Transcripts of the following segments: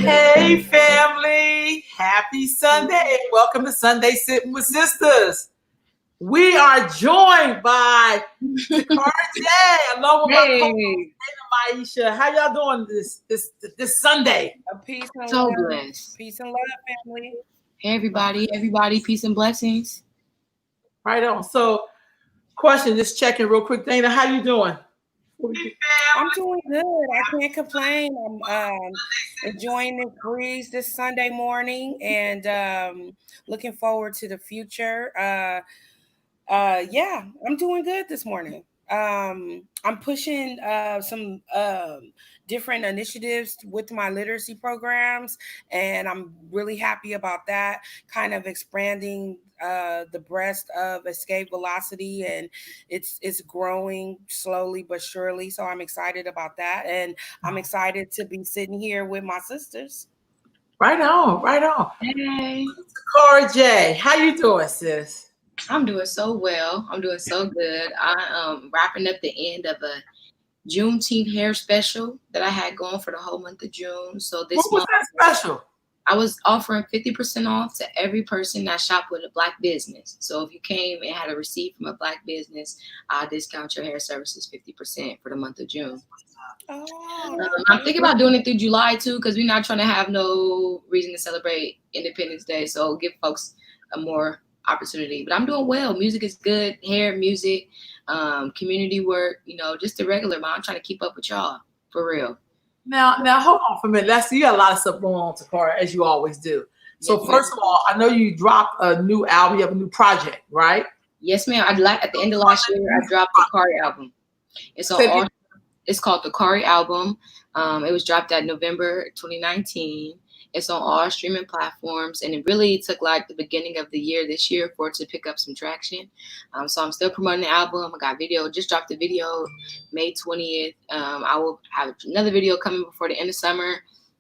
Hey family, happy Sunday. Welcome to Sunday Sitting with Sisters. We are joined by Takara J, along with my co-host Maisha. How y'all doing this Sunday? Peace and So love. blessed. Peace and love, family. Hey everybody, peace and blessings. Right on. So, question, just checking real quick. Dana, how you doing? I'm doing good. I can't complain. I'm enjoying this breeze this Sunday morning and looking forward to the future. Yeah, I'm doing good this morning. I'm pushing some different initiatives with my literacy programs, and I'm really happy about that. Kind of expanding the breadth of escape velocity, and it's growing slowly but surely. So I'm excited about that, and I'm excited to be sitting here with my sisters. Right on, right on. Hey. Takara J, how you doing, sis? I'm doing so well. I'm doing so good. I am wrapping up the end of a Juneteenth hair special that I had going for the whole month of June. So this What was month that special? I was offering 50% off to every person that shopped with a Black business. So if you came and had a receipt from a Black business, I'll discount your hair services 50% for the month of June. I'm thinking about doing it through July too, because we're not trying to have no reason to celebrate Independence Day. So give folks a more opportunity. But I'm doing well. Music is good. Hair, music, community work, just the regular. But I'm trying to keep up with y'all for real. Now, hold on for a minute. You got a lot of stuff going on, Takara, as you always do. So Yes, first of all, I know you dropped a new album. You have a new project, right? Yes, ma'am. At the end of last year, I dropped the Kari album. It's called the Kari album. It was dropped at November 2019. It's on all streaming platforms, and it really took like the beginning of the year this year for it to pick up some traction. So I'm still promoting the album. I got just dropped the video May 20th. I will have another video coming before the end of summer.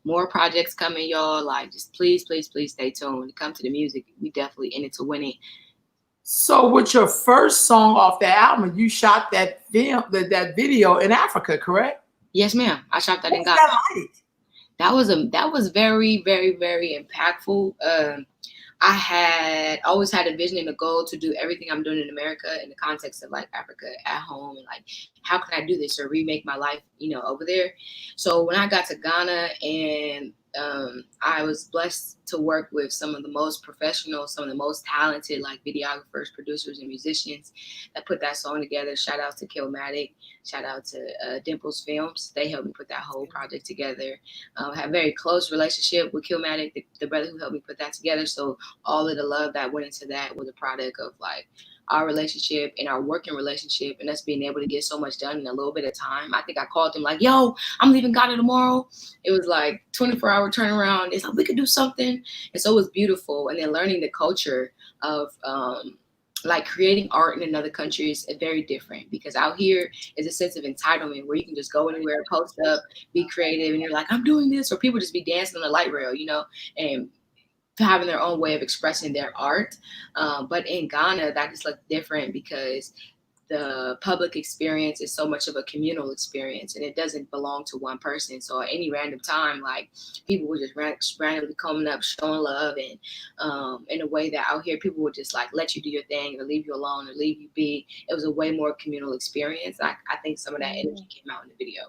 More projects coming, y'all. Like, just please, please, please stay tuned. Come to the music. We definitely in it to win it. So with your first song off the album, you shot that video in Africa, correct? Yes, ma'am. I shot that in Ghana. That was very, very, very impactful. I had always had a vision and a goal to do everything I'm doing in America in the context of like Africa at home, and like, how can I do this or remake my life, over there? So when I got to Ghana, and I was blessed to work with some of the most professional, some of the most talented like videographers, producers, and musicians that put that song together. Shout out to Killmatic, shout out to Dimples Films. They helped me put that whole project together. I have a very close relationship with Killmatic, the brother who helped me put that together. So all of the love that went into that was a product of like our relationship and our working relationship, and us being able to get so much done in a little bit of time. I think I called them like, yo, I'm leaving Ghana tomorrow. It was like 24-hour turnaround. It's like, we could do something. And so it was beautiful. And then learning the culture of like creating art in another country is very different, because out here is a sense of entitlement where you can just go anywhere, post up, be creative, and you're like, I'm doing this, or people just be dancing on the light rail, and having their own way of expressing their art. But in Ghana, that just looked different, because the public experience is so much of a communal experience, and it doesn't belong to one person. So at any random time, like, people would just randomly coming up, showing love, and in a way that out here people would just like let you do your thing or leave you alone or leave you be. It was a way more communal experience. I think some of that energy came out in the video.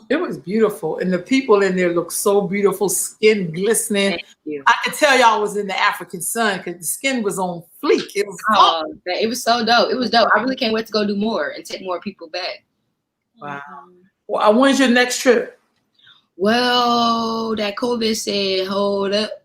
It was beautiful, and the people in there looked so beautiful, skin glistening. I could tell y'all was in the African sun because the skin was on fleek. It was so dope. It was dope. I really can't wait to go do more and take more people back. Wow. Well, when's your next trip? Well, that COVID said hold up.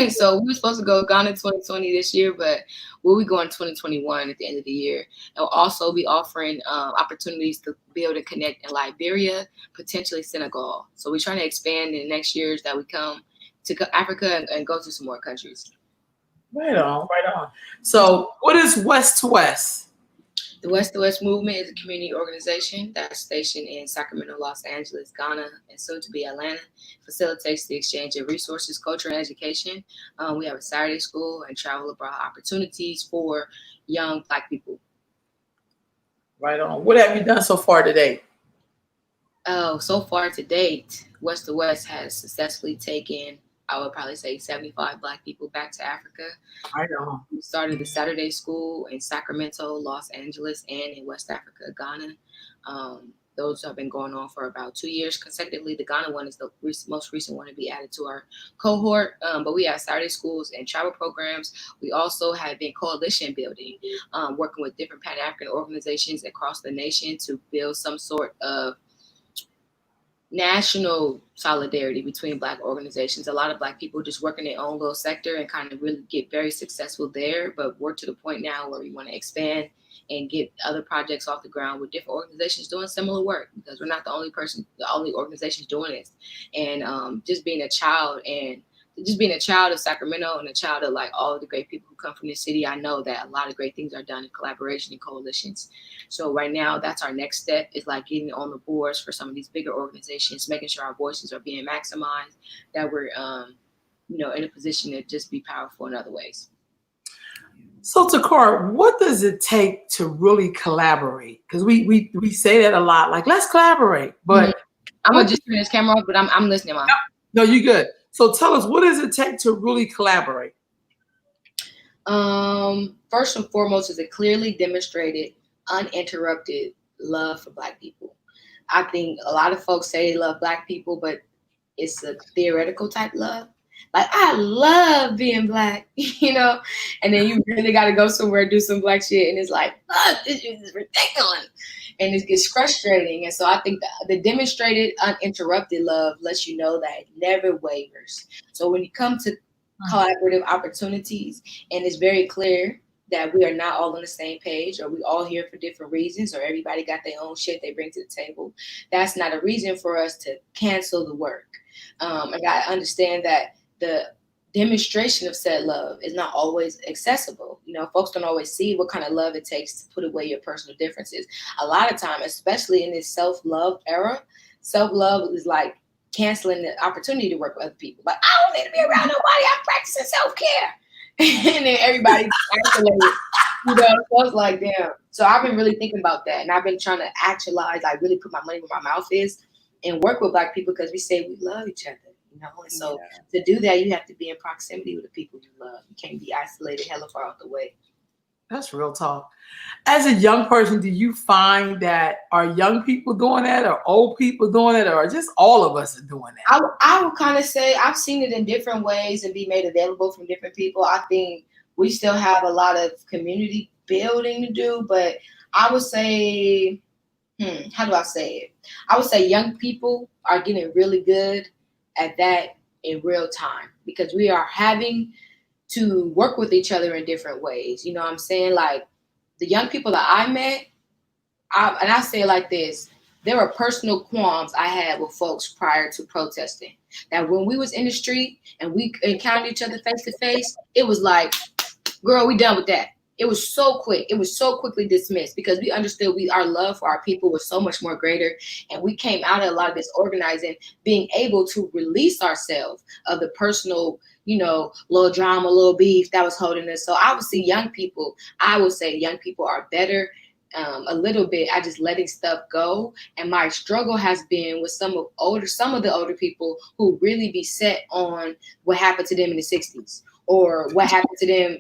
So we were supposed to go Ghana 2020 this year, but we'll be going 2021 at the end of the year. And we'll also be offering opportunities to be able to connect in Liberia, potentially Senegal. So we're trying to expand in the next years that we come to Africa and go to some more countries. Right on, right on. So what is West to West? The West to West Movement is a community organization that's stationed in Sacramento, Los Angeles, Ghana, and soon to be Atlanta. Facilitates the exchange of resources, culture, and education. We have a Saturday school and travel abroad opportunities for young Black people. Right on. What have you done so far today? Oh, so far to date, West to West has successfully taken, I would probably say, 75 Black people back to Africa. Right on. We started the Saturday school in Sacramento, Los Angeles, and in West Africa, Ghana. Those have been going on for about 2 years consecutively. The Ghana one is the most recent one to be added to our cohort. But we have Saturday schools and travel programs. We also have been coalition building, working with different Pan-African organizations across the nation to build some sort of national solidarity between Black organizations. A lot of Black people just work in their own little sector and kind of really get very successful there, but we're to the point now where we want to expand and get other projects off the ground with different organizations doing similar work, because we're not the only organizations doing this. And just being a child of Sacramento and a child of like all of the great people who come from the city, I know that a lot of great things are done in collaboration and coalitions. So right now, that's our next step, is like getting on the boards for some of these bigger organizations, making sure our voices are being maximized, that we're in a position to just be powerful in other ways. So Takara, what does it take to really collaborate? Because we say that a lot, like, let's collaborate. But I'm gonna just turn this camera off, but I'm listening, Mom. No, you good. So tell us, what does it take to really collaborate? First and foremost is a clearly demonstrated, uninterrupted love for Black people. I think a lot of folks say they love Black people, but it's a theoretical type love. Like, I love being Black, and then you really got to go somewhere and do some Black shit, and it's like, fuck, this is ridiculous, and it gets frustrating. And so I think the demonstrated, uninterrupted love lets you know that it never wavers. So when you come to collaborative opportunities, and it's very clear that we are not all on the same page, or we all here for different reasons, or everybody got their own shit they bring to the table, that's not a reason for us to cancel the work. I got to understand that the demonstration of said love is not always accessible. Folks don't always see what kind of love it takes to put away your personal differences. A lot of time, especially in this self-love era, self-love is like canceling the opportunity to work with other people. Like, I don't need to be around nobody. I'm practicing self-care. And then everybody isolated. So it's like, damn. So I've been really thinking about that. And I've been trying to actualize, like really put my money where my mouth is and work with Black people, because we say we love each other. And so to do that, you have to be in proximity with the people you love. You can't be isolated hella far out the way. That's real talk. As a young person, do you find that are young people doing that, or old people doing it, or just all of us are doing that? I would kind of say I've seen it in different ways and be made available from different people. I think we still have a lot of community building to do, but I would say, how do I say it? I would say young people are getting really good at that in real time, because we are having to work with each other in different ways. You know what I'm saying? Like, the young people that I met, and I say it like this, there were personal qualms I had with folks prior to protesting. That when we was in the street and we encountered each other face to face, it was like, girl, we done with that. It was so quick. It was so quickly dismissed, because we understood our love for our people was so much more greater. And we came out of a lot of this organizing, being able to release ourselves of the personal, little drama, little beef that was holding us. So I would say young people are better a little bit at just letting stuff go. And my struggle has been with some of the older people who really be set on what happened to them in the 60s. Or what happened to them,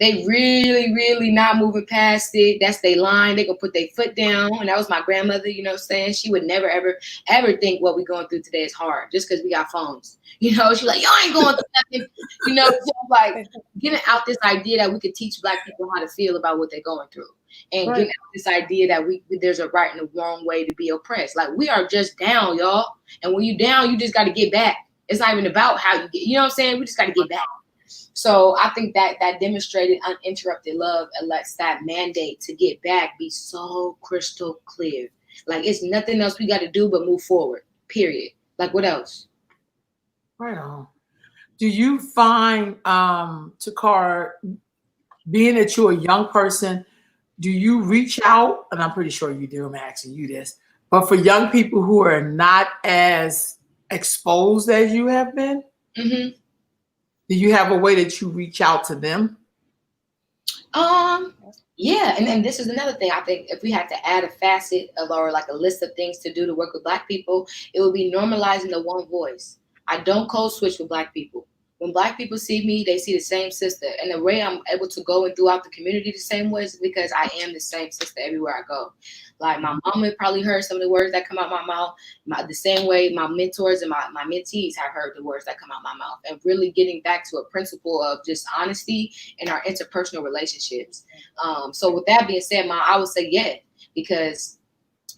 they really, really not moving past it. That's their line. They gonna put their foot down. And that was my grandmother, saying she would never, ever, ever think what we're going through today is hard just because we got phones. She's like, y'all ain't going through nothing. So like getting out this idea that we could teach Black people how to feel about what they're going through. And getting out this idea that there's a right and a wrong way to be oppressed. Like, we are just down, y'all. And when you down, you just got to get back. It's not even about how you get, you know what I'm saying? We just got to get back. So I think that demonstrated uninterrupted love lets that mandate to get back be so crystal clear. Like, it's nothing else we got to do but move forward, period. Like, what else? Right on. Do you find, Takara, being that you're a young person, do you reach out? And I'm pretty sure you do. I'm asking you this. But for young people who are not as exposed as you have been, do you have a way that you reach out to them? Yeah, and this is another thing. I think if we had to add a facet of or like a list of things to do to work with Black people, it would be normalizing the one voice. I don't code switch with Black people. When Black people see me, they see the same sister. And the way I'm able to go and throughout the community the same way is because I am the same sister everywhere I go. Like my mama probably heard some of the words that come out my mouth, the same way my mentors and my mentees have heard the words that come out my mouth. And really getting back to a principle of just honesty in our interpersonal relationships. So with that being said, Ma, I would say yeah, because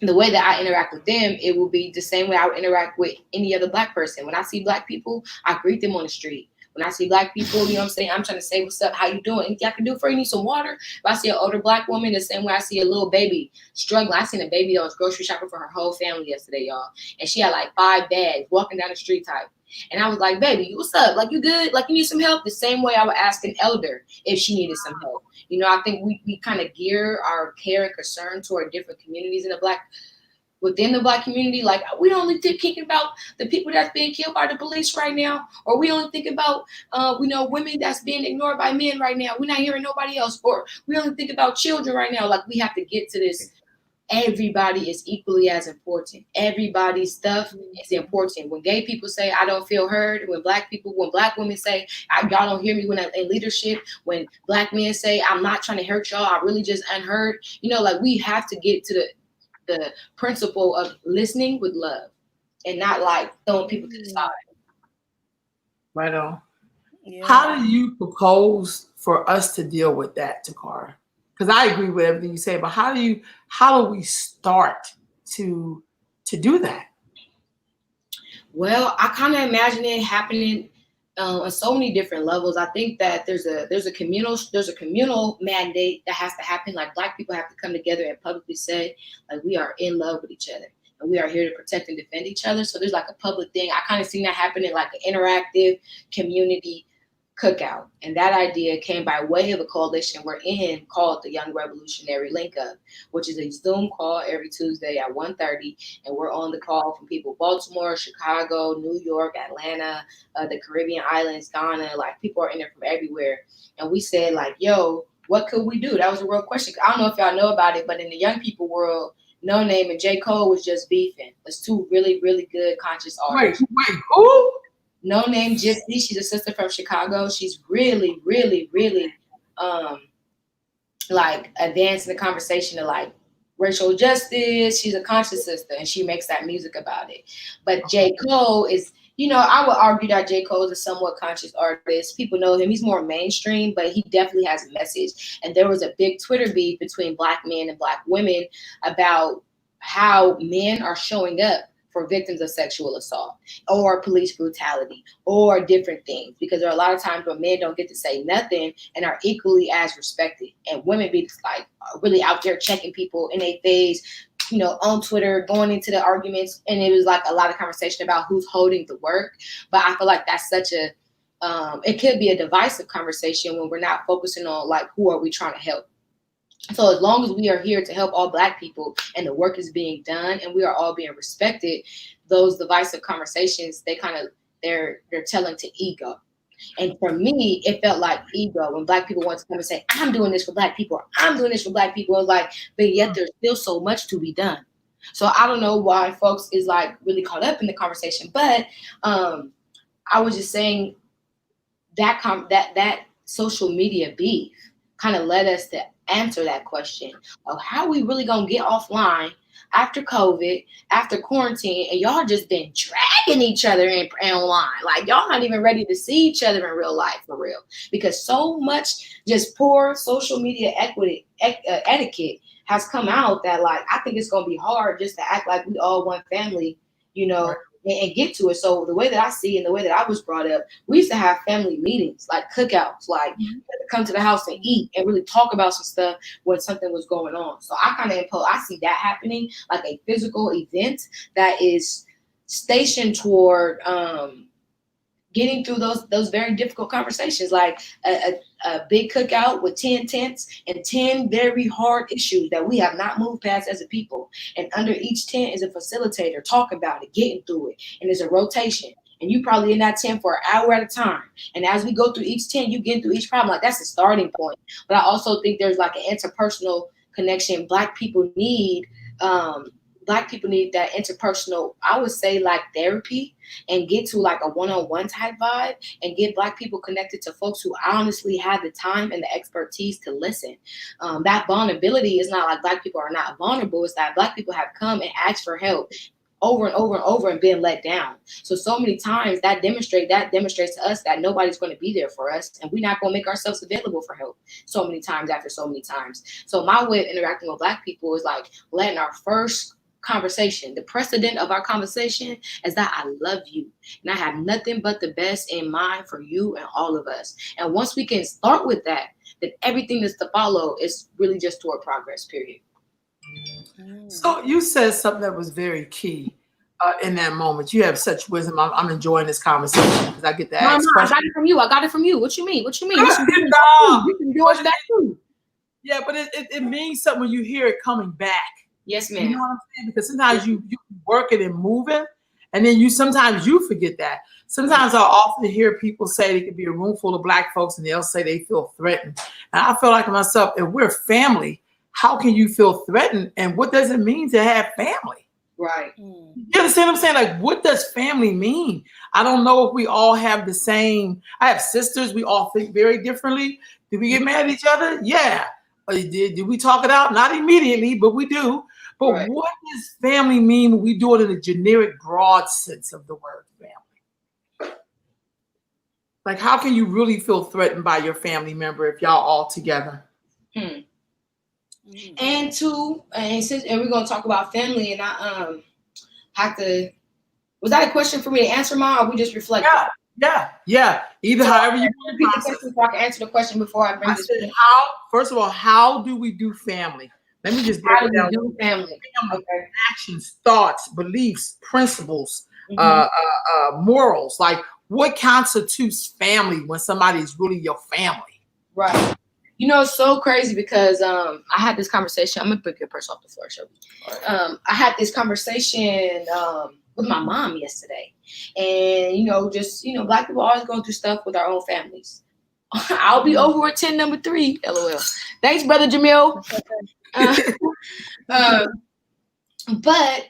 the way that I interact with them, it will be the same way I would interact with any other Black person. When I see Black people, I greet them on the street. When I see Black people, you know what I'm saying? I'm trying to say, what's up? How you doing? Anything I can do for you? Need some water? If I see an older Black woman, the same way I see a little baby struggling. I seen a baby that was grocery shopping for her whole family yesterday, y'all. And she had like 5 bags walking down the street type. And I was like, baby, what's up? Like, you good? Like, you need some help? The same way I would ask an elder if she needed some help. You know, I think we kind of gear our care and concern toward different communities within the Black community. Like, we only thinking about the people that's being killed by the police right now, or we only think about women that's being ignored by men right now. We're not hearing nobody else, or we only think about children right now. Like, we have to get to this. Everybody is equally as important. Everybody's stuff is important. When gay people say I don't feel heard, when Black women say y'all don't hear me when I'm in leadership, when Black men say I'm not trying to hurt y'all, I really just unheard. Like, we have to get to the principle of listening with love and not like throwing people to the side. Right on. Yeah. How do you propose for us to deal with that, Takara? Because I agree with everything you say, but how do we start to do that? Well, I kind of imagine it happening on so many different levels. I think that there's a communal mandate that has to happen. Like, Black people have to come together and publicly say, like, we are in love with each other and we are here to protect and defend each other. So there's like a public thing. I kind of seen that happen in like an interactive community cookout. And that idea came by way of a coalition we're in called the Young Revolutionary Link Up, which is a Zoom call every Tuesday at 1:30. And we're on the call from people Baltimore, Chicago, New York, Atlanta, the Caribbean islands, Ghana. Like, people are in there from everywhere. And we said, like, yo, what could we do? That was a real question. I don't know if y'all know about it, but in the young people world, No Name and J. Cole was just beefing. It's 2 really, really good conscious artists. Wait, who? No Name Gypsy. She's a sister from Chicago. She's really, really, really like advancing the conversation to like racial justice. She's a conscious sister and she makes that music about it. But J. Cole is, I would argue that J. Cole is a somewhat conscious artist. People know him. He's more mainstream, but he definitely has a message. And there was a big Twitter beef between Black men and Black women about how men are showing up for victims of sexual assault or police brutality or different things, because there are a lot of times where men don't get to say nothing and are equally as respected, and women be like really out there checking people in their face, on Twitter, going into the arguments. And it was like a lot of conversation about who's holding the work. But I feel like that's such a it could be a divisive conversation when we're not focusing on like who are we trying to help. So as long as we are here to help all Black people and the work is being done and we are all being respected, those divisive conversations, they're telling to ego. And for me, it felt like ego when Black people want to come and say, I'm doing this for Black people. I'm doing this for Black people. It was like, but yet there's still so much to be done. So I don't know why folks is like really caught up in the conversation, but I was just saying that social media beef kind of led us to answer that question of how we really gonna get offline after COVID, after quarantine, and y'all just been dragging each other in online. Like, y'all not even ready to see each other in real life for real, because so much just poor social media etiquette has come out that like I think it's gonna be hard just to act like we all one family, and get to it. So the way that I see and the way that I was brought up, we used to have family meetings, like cookouts, like come to the house and eat and really talk about some stuff when something was going on. So I see that happening, like a physical event that is stationed toward getting through those very difficult conversations, like a big cookout with 10 tents and 10 very hard issues that we have not moved past as a people. And under each tent is a facilitator talking about it, getting through it. And there's a rotation. and you probably in that tent for an hour at a time. And as we go through each tent, you get through each problem. Like, that's the starting point. But I also think there's like an interpersonal connection. Black people need that interpersonal, I would say, like therapy, and get to like a one-on-one type vibe, and get Black people connected to folks who honestly have the time and the expertise to listen. That vulnerability is not like Black people are not vulnerable. It's that Black people have come and asked for help over and over and over and been let down. So many times that demonstrates to us that nobody's going to be there for us, and we're not going to make ourselves available for help so many times after so many times. So my way of interacting with Black people is like letting our first conversation, the precedent of our conversation, is that I love you and I have nothing but the best in mind for you and all of us. And once we can start with that, then everything that's to follow is really just toward progress, period. So you said something that was very key in that moment. You have such wisdom. I'm enjoying this conversation because I get to ask questions. I got it from you. I got it from you. What you mean? You can enjoy that too. Yeah, but it means something when you hear it coming back. Yes, ma'am. You know what I'm saying? Because sometimes you work it and move it, and then sometimes you forget that. Sometimes I often hear people say they could be a room full of Black folks and they'll say they feel threatened. And I feel like to myself, if we're family, how can you feel threatened? And what does it mean to have family? Right. You understand what I'm saying? Like, what does family mean? I don't know if we all have the same. I have sisters. We all think very differently. Do we get mad at each other? Yeah. Did we talk it out? Not immediately, but we do. But right. What does family mean when we do it in a generic, broad sense of the word family? Like, how can you really feel threatened by your family member if y'all all together? And we're gonna talk about family, and I have to. Was that a question for me to answer, Ma, or we just reflecting? Yeah. Either so however you want to repeat the question, so I can answer the question before I bring this. First of all, how do we do family? Let me just break it down. Do family. Okay. Actions, thoughts, beliefs, principles, morals. Like, what constitutes family when somebody is really your family? Right. You know, it's so crazy because I had this conversation. I'm gonna pick your purse off the floor, Shelby. I had this conversation with my mom yesterday, and Black people always going through stuff with our own families. I'll be over at 10 number 3. LOL. Thanks, brother Jamil. But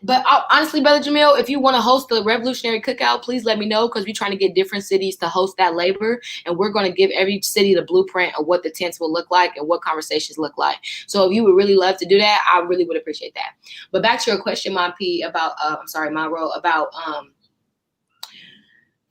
honestly, brother Jamil, if you want to host the Revolutionary Cookout, please let me know, because we're trying to get different cities to host that labor, and we're going to give every city the blueprint of what the tents will look like and what conversations look like. So if you would really love to do that, I really would appreciate that. But back to your question, Monty, about Monroe, about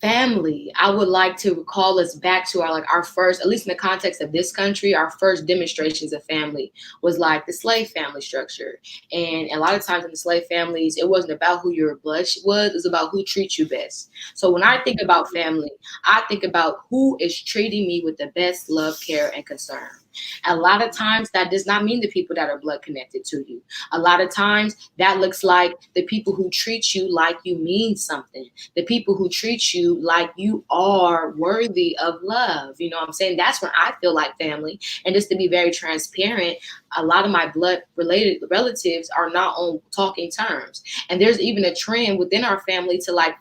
family. I would like to call us back to our first, at least in the context of this country, our first demonstrations of family was like the slave family structure. And a lot of times in the slave families, it wasn't about who your blood was, it was about who treats you best. So when I think about family, I think about who is treating me with the best love, care, and concern. A lot of times that does not mean the people that are blood connected to you. A lot of times that looks like the people who treat you like you mean something, the people who treat you like you are worthy of love. You know what I'm saying? That's when I feel like family. And just to be very transparent, a lot of my blood related relatives are not on talking terms. And there's even a trend within our family to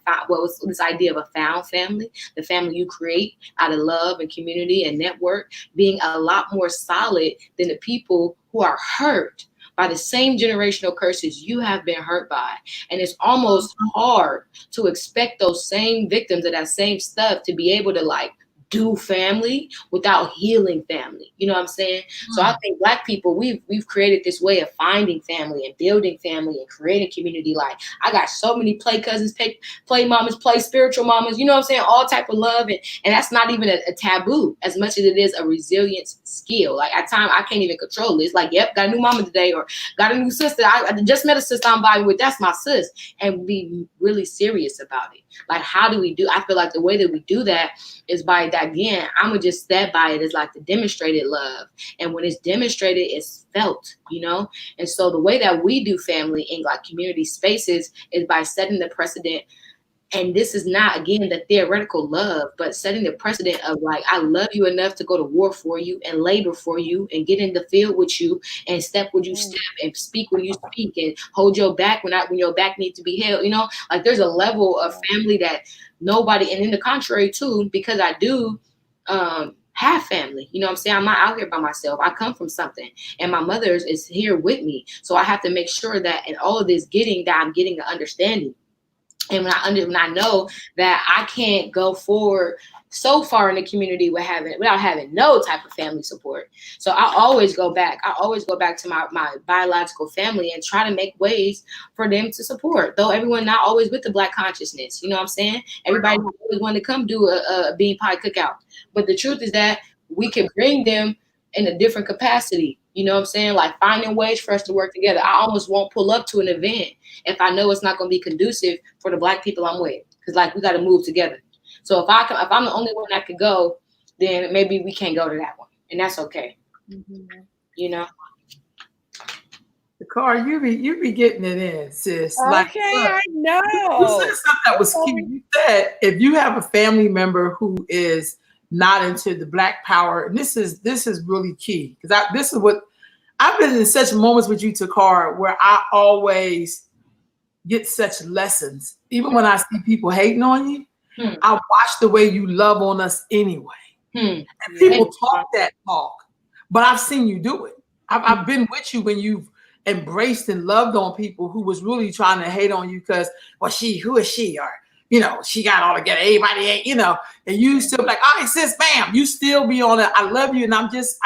this idea of a found family, the family you create out of love and community and network, being a lot more solid than the people who are hurt by the same generational curses you have been hurt by. And it's almost hard to expect those same victims of that same stuff to be able to do family without healing family. You know what I'm saying? So I think Black people, we've created this way of finding family and building family and creating community. Like, I got so many play cousins, play mamas, play spiritual mamas, you know what I'm saying? All type of love. And that's not even a taboo as much as it is a resilience skill. Like, at times I can't even control it. It's like, yep, got a new mama today, or got a new sister. I just met a sister I'm vibing with. That's my sis. And be really serious about it. Like, how do we do? I feel like the way that we do that is by that, again, I'm gonna just stand by it as like the demonstrated love. And when it's demonstrated, it's felt, And so the way that we do family in like community spaces is by setting the precedent And this is not, again, the theoretical love, but setting the precedent of like, I love you enough to go to war for you and labor for you and get in the field with you and step when you step and speak when you speak and hold your back when your back needs to be held. You know, like there's a level of family that nobody, and in the contrary too, because I do have family, you know what I'm saying? I'm not out here by myself. I come from something, and my mother is here with me. So I have to make sure that in all of this I'm getting an understanding. And when I know that I can't go forward so far in the community without having no type of family support. So I always go back. To my biological family and try to make ways for them to support. Though everyone not always with the Black consciousness. You know what I'm saying? Everybody always want to come do a bean pie cookout. But the truth is that we can bring them in a different capacity. You know what I'm saying? Like finding ways for us to work together. I almost won't pull up to an event if I know it's not going to be conducive for the Black people I'm with. Because like we got to move together. So if I'm the only one that could go, then maybe we can't go to that one. And that's okay. Mm-hmm. You know? Car, you be getting it in, sis. Okay, like, I know. You said something that was key. You said if you have a family member who is not into the Black power, and this is really key, because this is what I've been in such moments with you, Takar, where I always get such lessons. Even when I see people hating on you, I watch the way you love on us anyway. And people talk that talk, but I've seen you do it. I've been with you when you've embraced and loved on people who was really trying to hate on you because, well, who is she? Or, you know, she got all together, everybody ain't, you know, and you still like, all right, sis, bam, you still be on it. I love you. And I'm just,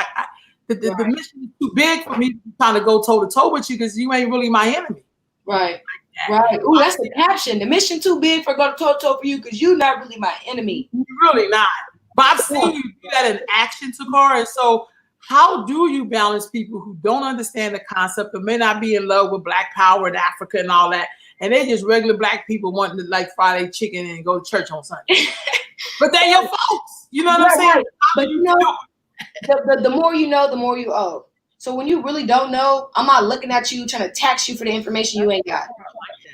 the mission is too big for me to be trying to go toe to toe with you because you ain't really my enemy. Right. Right. Ooh, that's the caption. The mission too big for go toe to toe for you because you're not really my enemy. You're really not. But I've seen you do that in action, Takar. And so how do you balance people who don't understand the concept or may not be in love with Black power in Africa and all that, and they just regular Black people wanting to like fry their chicken and go to church on Sunday? But they're your folks. You know what I'm saying? Right. But you know, the more you know, the more you owe. So when you really don't know, I'm not looking at you trying to tax you for the information you ain't got.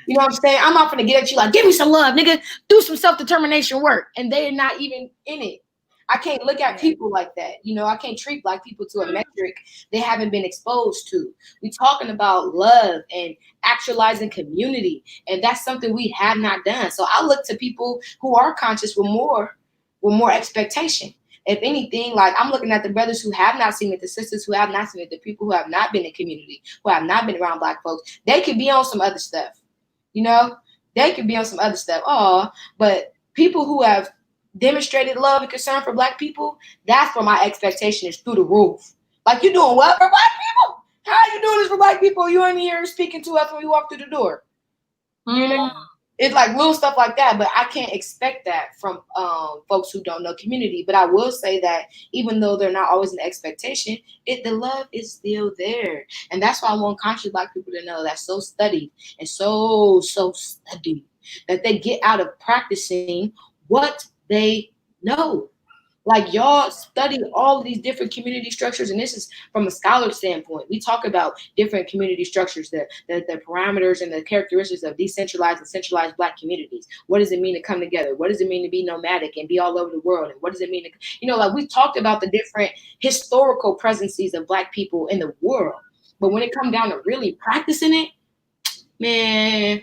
You know what I'm saying? I'm not going to get at you like, give me some love, nigga. Do some self-determination work. And they're not even in it. I can't look at people like that. You know, I can't treat Black people to a metric they haven't been exposed to. We're talking about love and actualizing community. And that's something we have not done. So I look to people who are conscious with more expectation. If anything, like I'm looking at the brothers who have not seen it, the sisters who have not seen it, the people who have not been in community, who have not been around Black folks, they could be on some other stuff. You know, they could be on some other stuff. Oh, but people who have demonstrated love and concern for Black people, that's where my expectation is through the roof. Like, you doing what for Black people? How are you doing this for Black people? You ain't here speaking to us when we walk through the door. You know? It's like little stuff like that, but I can't expect that from folks who don't know community. But I will say that even though they're not always an expectation, the love is still there. And that's why I want conscious Black people to know that's so studied and so studied that they get out of practicing what they know. Like, y'all study all of these different community structures, and this is from a scholar standpoint. We talk about different community structures, the parameters and the characteristics of decentralized and centralized Black communities. What does it mean to come together? What does it mean to be nomadic and be all over the world? And what does it mean to, you know, like we talked about the different historical presences of Black people in the world. But when it comes down to really practicing it, man,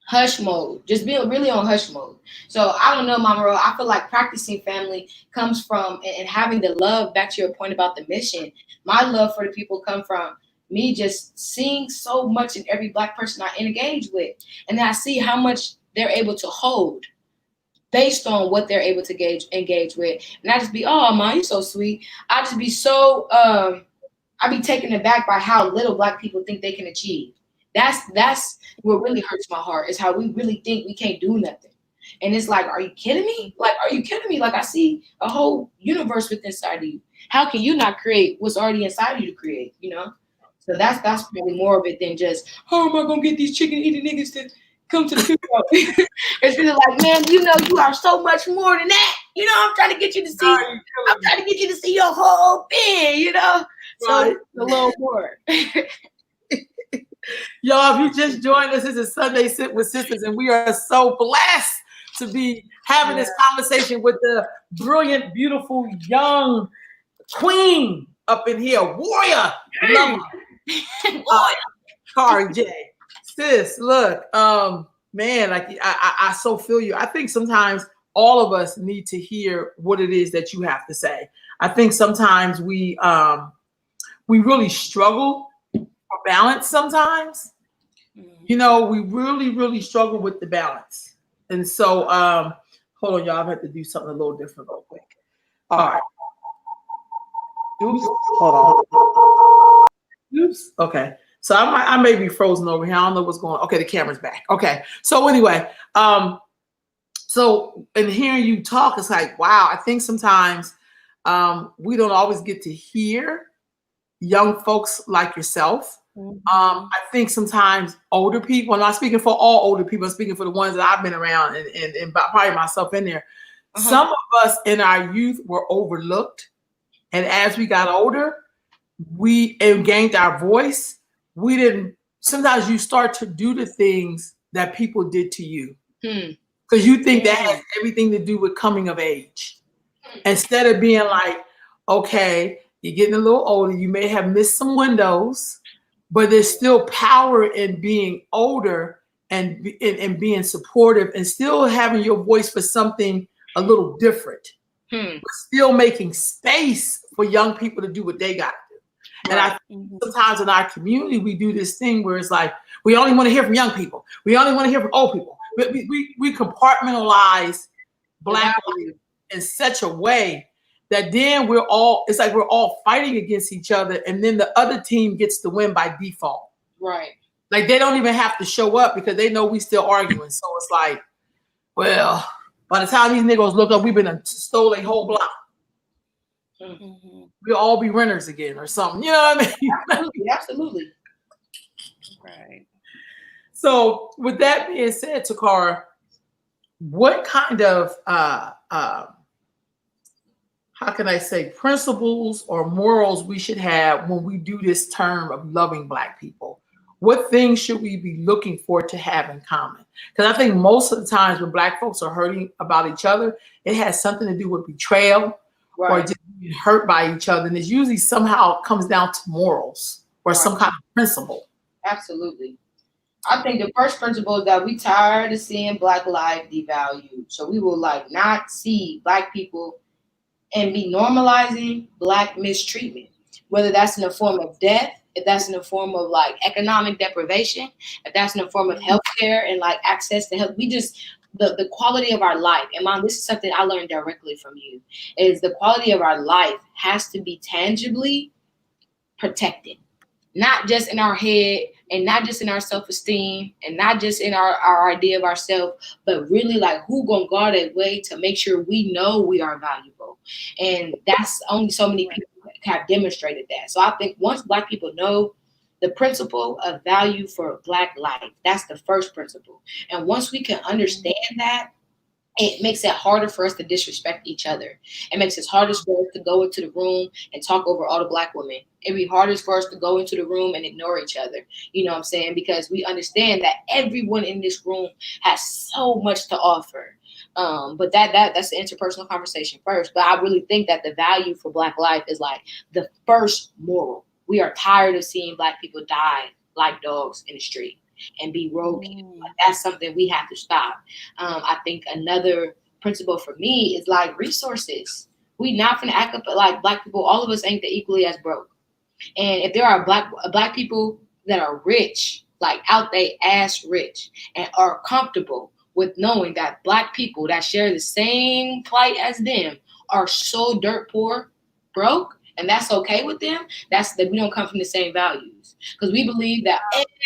hush mode, just being really on hush mode. So I don't know, Mama Ro, I feel like practicing family comes from and having the love, back to your point about the mission. My love for the people come from me just seeing so much in every Black person I engage with. And then I see how much they're able to hold based on what they're able to engage with. And I just be, oh, Mom, you're so sweet. I just be so, I be taken aback by how little Black people think they can achieve. That's what really hurts my heart, is how we really think we can't do nothing. And it's like, are you kidding me? Like, are you kidding me? Like, I see a whole universe within inside of you. How can you not create what's already inside of you to create, you know? So that's probably more of it than just, how am I going to get these chicken eating niggas to come to the cookout? It's really like, man, you know, you are so much more than that. You know, I'm trying to get you to see, I'm trying to get you to see your whole thing, you know? So a little more. Y'all, if you just joined us, this is Sunday Sit with Sisters, and we are so blessed to be having this conversation with the brilliant, beautiful, young queen up in here, warrior, lover, Kari J. Sis, look, man, like I so feel you. I think sometimes all of us need to hear what it is that you have to say. I think sometimes we really struggle for balance sometimes. You know, we really, really struggle with the balance. And so, hold on, y'all. I have to do something a little different real quick. All right. Oops. Hold on. Oops. Okay. So I may be frozen over here. I don't know what's going on. Okay, the camera's back. Okay. So anyway, so in hearing you talk, it's like, wow, I think sometimes we don't always get to hear young folks like yourself. I think sometimes older people, I'm not speaking for all older people, I'm speaking for the ones that I've been around and probably myself in there. Some of us in our youth were overlooked. And as we got older, we gained our voice. We didn't, sometimes you start to do the things that people did to you. Because you think that has everything to do with coming of age. Instead of being like, okay, you're getting a little older, you may have missed some windows, but there's still power in being older and being supportive and still having your voice for something a little different, but still making space for young people to do what they got to do. And I think sometimes in our community, we do this thing where it's like, we only want to hear from young people. We only want to hear from old people. We compartmentalize Black life in such a way that then it's like we're all fighting against each other, and then the other team gets to win by default. Right. Like they don't even have to show up because they know we still arguing. So it's like, well, by the time these niggas look up, we've been stole a whole block. We'll all be renters again or something. You know what I mean? Absolutely. Right. So with that being said, Takara, what kind of how can I say, principles or morals we should have when we do this term of loving Black people? What things should we be looking for to have in common? Because I think most of the times when Black folks are hurting about each other, it has something to do with betrayal or just being hurt by each other. And it usually somehow comes down to morals or some kind of principle. Absolutely. I think the first principle is that we tired of seeing Black life devalued. So we will like not see Black people and be normalizing Black mistreatment, whether that's in the form of death, if that's in the form of like economic deprivation, if that's in the form of healthcare and like access to health. We just, the quality of our life, and Mom, this is something I learned directly from you, is the quality of our life has to be tangibly protected. Not just in our head and not just in our self-esteem and not just in our idea of ourselves, but really like who gonna guard that way to make sure we know we are valuable. And that's only so many people have demonstrated that. So I think once Black people know the principle of value for Black life, that's the first principle. And once we can understand that, it makes it harder for us to disrespect each other. It makes it harder for us to go into the room and talk over all the Black women. It'd be harder for us to go into the room and ignore each other. You know what I'm saying? Because we understand that everyone in this room has so much to offer. But that's the interpersonal conversation first. But I really think that the value for Black life is like the first moral. We are tired of seeing Black people die like dogs in the street and be broken. That's something we have to stop. I think another principle for me is like resources. We not gonna act up like Black people. All of us ain't equally as broke. And if there are black people that are rich, like out they ass rich, and are comfortable with knowing that Black people that share the same plight as them are so dirt poor, broke, and that's okay with them, that's that we don't come from the same values. Because we believe that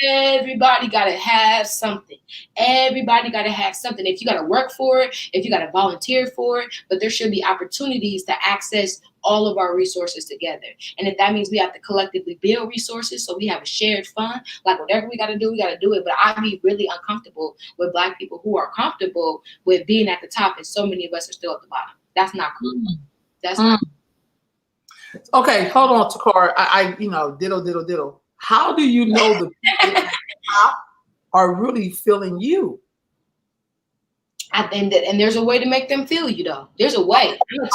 everybody got to have something. Everybody got to have something. If you got to work for it, if you got to volunteer for it, but there should be opportunities to access all of our resources together. And if that means we have to collectively build resources so we have a shared fund, like whatever we got to do it. But I'd be really uncomfortable with Black people who are comfortable with being at the top and so many of us are still at the bottom. That's not cool. That's not cool. Okay, hold on, Takara. I diddle. How do you know the people at the top are really feeling you? And there's a way to make them feel you though. There's a way. I'm gonna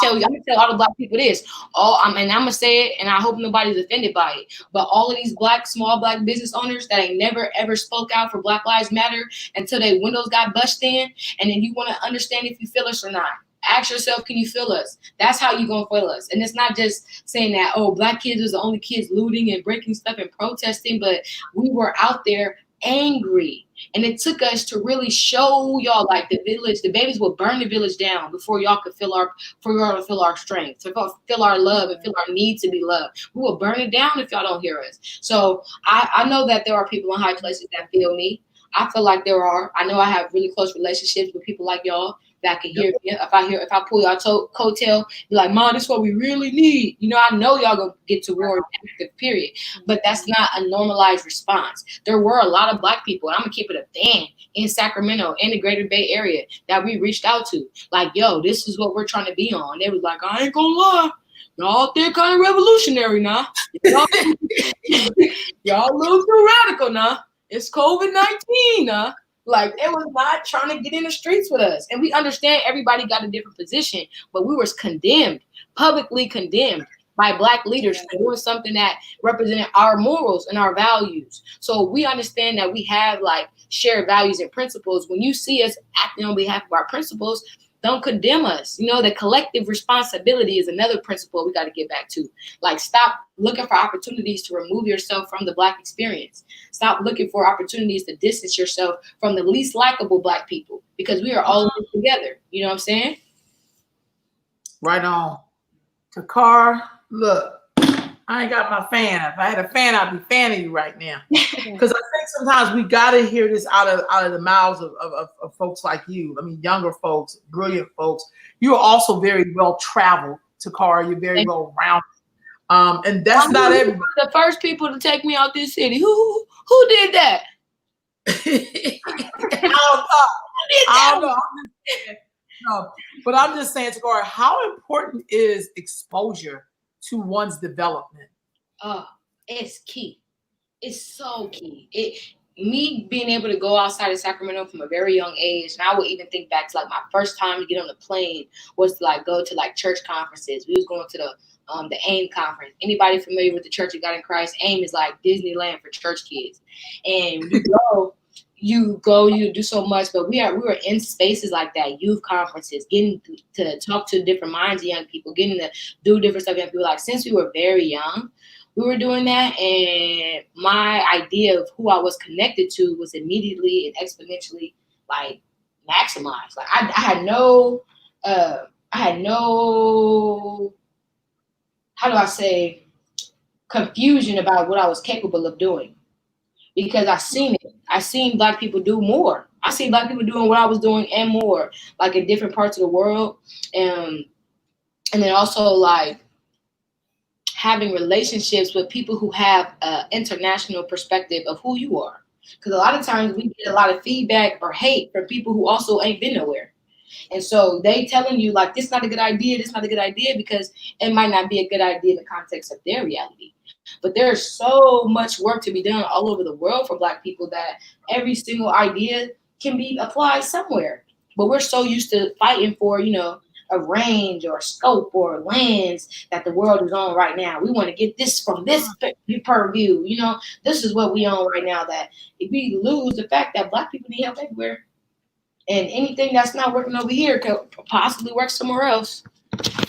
tell all the Black people this. And I'm gonna say it, and I hope nobody's offended by it. But all of these small Black business owners that ain't never ever spoke out for Black Lives Matter until their windows got busted in, and then you want to understand if you feel us or not. Ask yourself, can you feel us? That's how you gonna feel us. And it's not just saying that, oh, Black kids was the only kids looting and breaking stuff and protesting, but we were out there angry. And it took us to really show y'all, like the babies will burn the village down before y'all could feel our strength, to feel our love and feel our need to be loved. We will burn it down if y'all don't hear us. So I know that there are people in high places that feel me. I feel like there are. I know I have really close relationships with people like y'all that can hear me. If I pull y'all coattail, be like, Mom, this is what we really need. I know y'all gonna get to war active, period. But that's not a normalized response. There were a lot of Black people, and I'm gonna keep it a fan, in Sacramento, in the Greater Bay Area, that we reached out to. Like, yo, this is what we're trying to be on. They was like, I ain't gonna lie, y'all think kind of revolutionary now. Y'all a little too radical now. It's COVID-19 now. Like, they was not trying to get in the streets with us. And we understand everybody got a different position, but we were publicly condemned by Black leaders for doing something that represented our morals and our values. So we understand that we have like shared values and principles. When you see us acting on behalf of our principles, don't condemn us. The collective responsibility is another principle we got to get back to. Like, stop looking for opportunities to remove yourself from the Black experience. Stop looking for opportunities to distance yourself from the least likable Black people, because we are all together. You know what I'm saying? Right on. Takar, look, I ain't got my fan. If I had a fan, I'd be fanning you right now. Because I think sometimes we got to hear this out of the mouths of folks like you. I mean, younger folks, brilliant folks. You're also very well traveled, Takar. You're very well rounded. And that's not everybody. The first people to take me out this city. Who did that? I don't know. No, but I'm just saying, Takar, how important is exposure to one's development? It's key. It's so key. Me being able to go outside of Sacramento from a very young age, and I would even think back to like my first time to get on the plane was to like go to like church conferences. We was going to the AIM conference. Anybody familiar with the Church of God in Christ? AIM is like Disneyland for church kids. And you do so much, but we were in spaces like that, youth conferences, getting to talk to different minds of young people, getting to do different stuff. Young people, like, since we were very young, we were doing that, and my idea of who I was connected to was immediately and exponentially like maximized. Like, I had no how do I say, confusion about what I was capable of doing, because I seen it. I seen Black people do more. I seen Black people doing what I was doing and more, like in different parts of the world, and then also like having relationships with people who have an international perspective of who you are. Because a lot of times we get a lot of feedback or hate from people who also ain't been nowhere. And so they telling you like, this is not a good idea, because it might not be a good idea in the context of their reality. But there's so much work to be done all over the world for Black people that every single idea can be applied somewhere. But we're so used to fighting for, a range or a scope or a lens that the world is on right now. We want to get this from this purview. This is what we own right now, that if we lose the fact that Black people need help everywhere, and anything that's not working over here could possibly work somewhere else.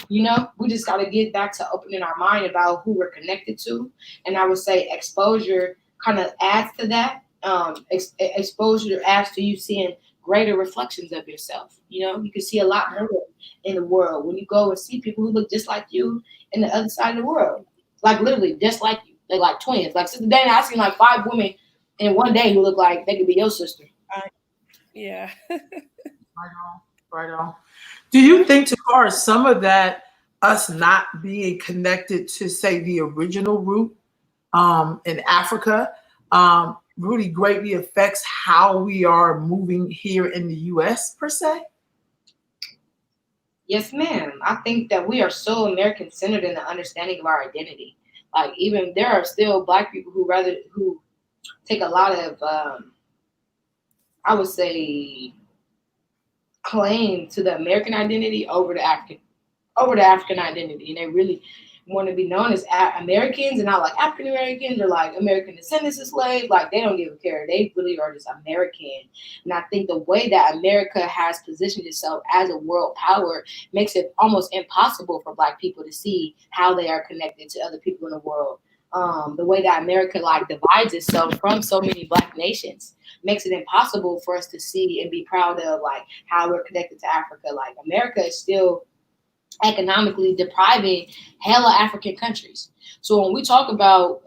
We just got to get back to opening our mind about who we're connected to. And I would say exposure kind of adds to that. Exposure adds to you seeing greater reflections of yourself. You can see a lot more in the world when you go and see people who look just like you in the other side of the world. Like, literally just like you. They're like twins. Like, Sister Dana, I seen like 5 women in one day who look like they could be your sister. Yeah. Right on. Do you think, Takar, some of that, us not being connected to, say, the original root in Africa, really greatly affects how we are moving here in the U.S. per se? Yes, ma'am. I think that we are so American-centered in the understanding of our identity. Like, even there are still Black people who take a lot of, I would say, claim to the American identity over the African identity, and they really want to be known as Americans and not like African Americans or like American descendants of slaves. Like they don't give a care. They really are just American. And I think the way that America has positioned itself as a world power makes it almost impossible for Black people to see how they are connected to other people in the world. The way that America like divides itself from so many Black nations makes it impossible for us to see and be proud of like how we're connected to Africa. Like America is still economically depriving hella African countries. So when we talk about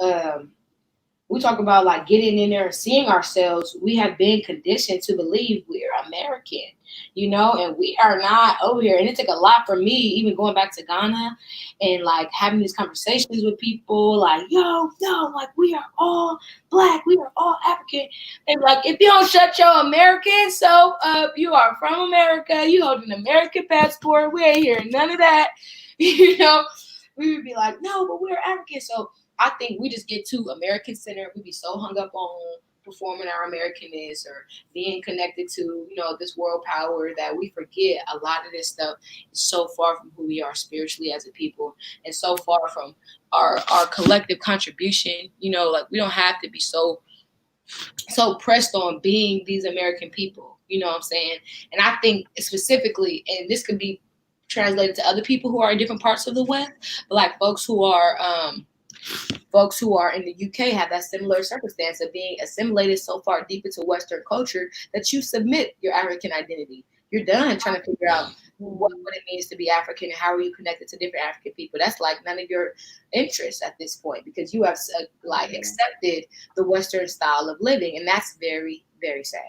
like getting in there and seeing ourselves, we have been conditioned to believe we're American, and we are not over here. And it took a lot for me, even going back to Ghana and like having these conversations with people like, yo, no, like we are all Black, we are all African. And like, if you don't shut your American self up, you are from America, you hold an American passport, we ain't hearing none of that, we would be like, no, but we're African. So I think we just get too American centered. We be so hung up on performing our Americanness or being connected to, this world power that we forget a lot of this stuff is so far from who we are spiritually as a people and so far from our collective contribution. Like we don't have to be so pressed on being these American people. You know what I'm saying? And I think specifically, and this could be translated to other people who are in different parts of the West, but like folks who are in the UK have that similar circumstance of being assimilated so far deep into Western culture that you submit your African identity. You're done trying to figure out what it means to be African and how are you connected to different African people. That's like none of your interest at this point because you have accepted the Western style of living, and that's very, very sad.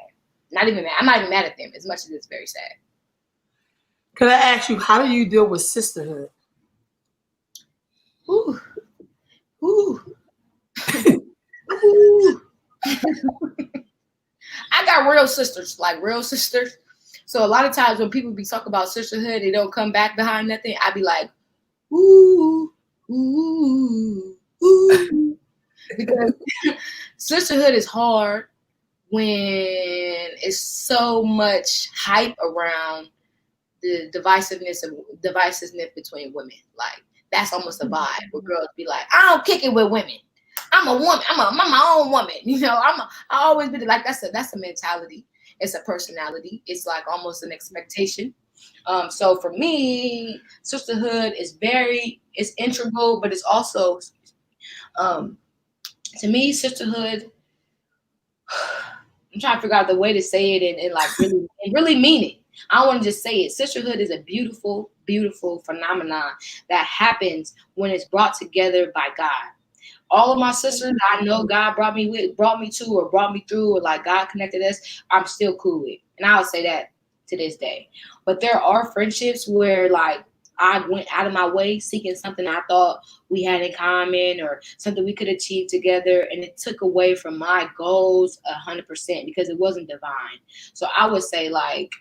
I'm not even mad at them as much as it's very sad. Could I ask you, how do you deal with sisterhood? Ooh. Ooh. I got real sisters. So a lot of times when people be talking about sisterhood, they don't come back behind nothing. I be like, ooh, ooh, ooh. Because sisterhood is hard when it's so much hype around the divisiveness between women. Like that's almost a vibe where girls be like, I don't kick it with women. I'm a woman. I'm my own woman. I always be like, that's a mentality. It's a personality. It's like almost an expectation. So for me, sisterhood is it's integral, but it's also, to me, sisterhood, I'm trying to figure out the way to say it and like really mean it. I don't want to just say it. Sisterhood is a beautiful, beautiful phenomenon that happens when it's brought together by God. All of my sisters, I know God brought me to, or brought me through, or like God connected us, I'm still cool with. And I'll say that to this day. But there are friendships where like I went out of my way seeking something I thought we had in common or something we could achieve together. And it took away from my goals 100% because it wasn't divine. So I would say like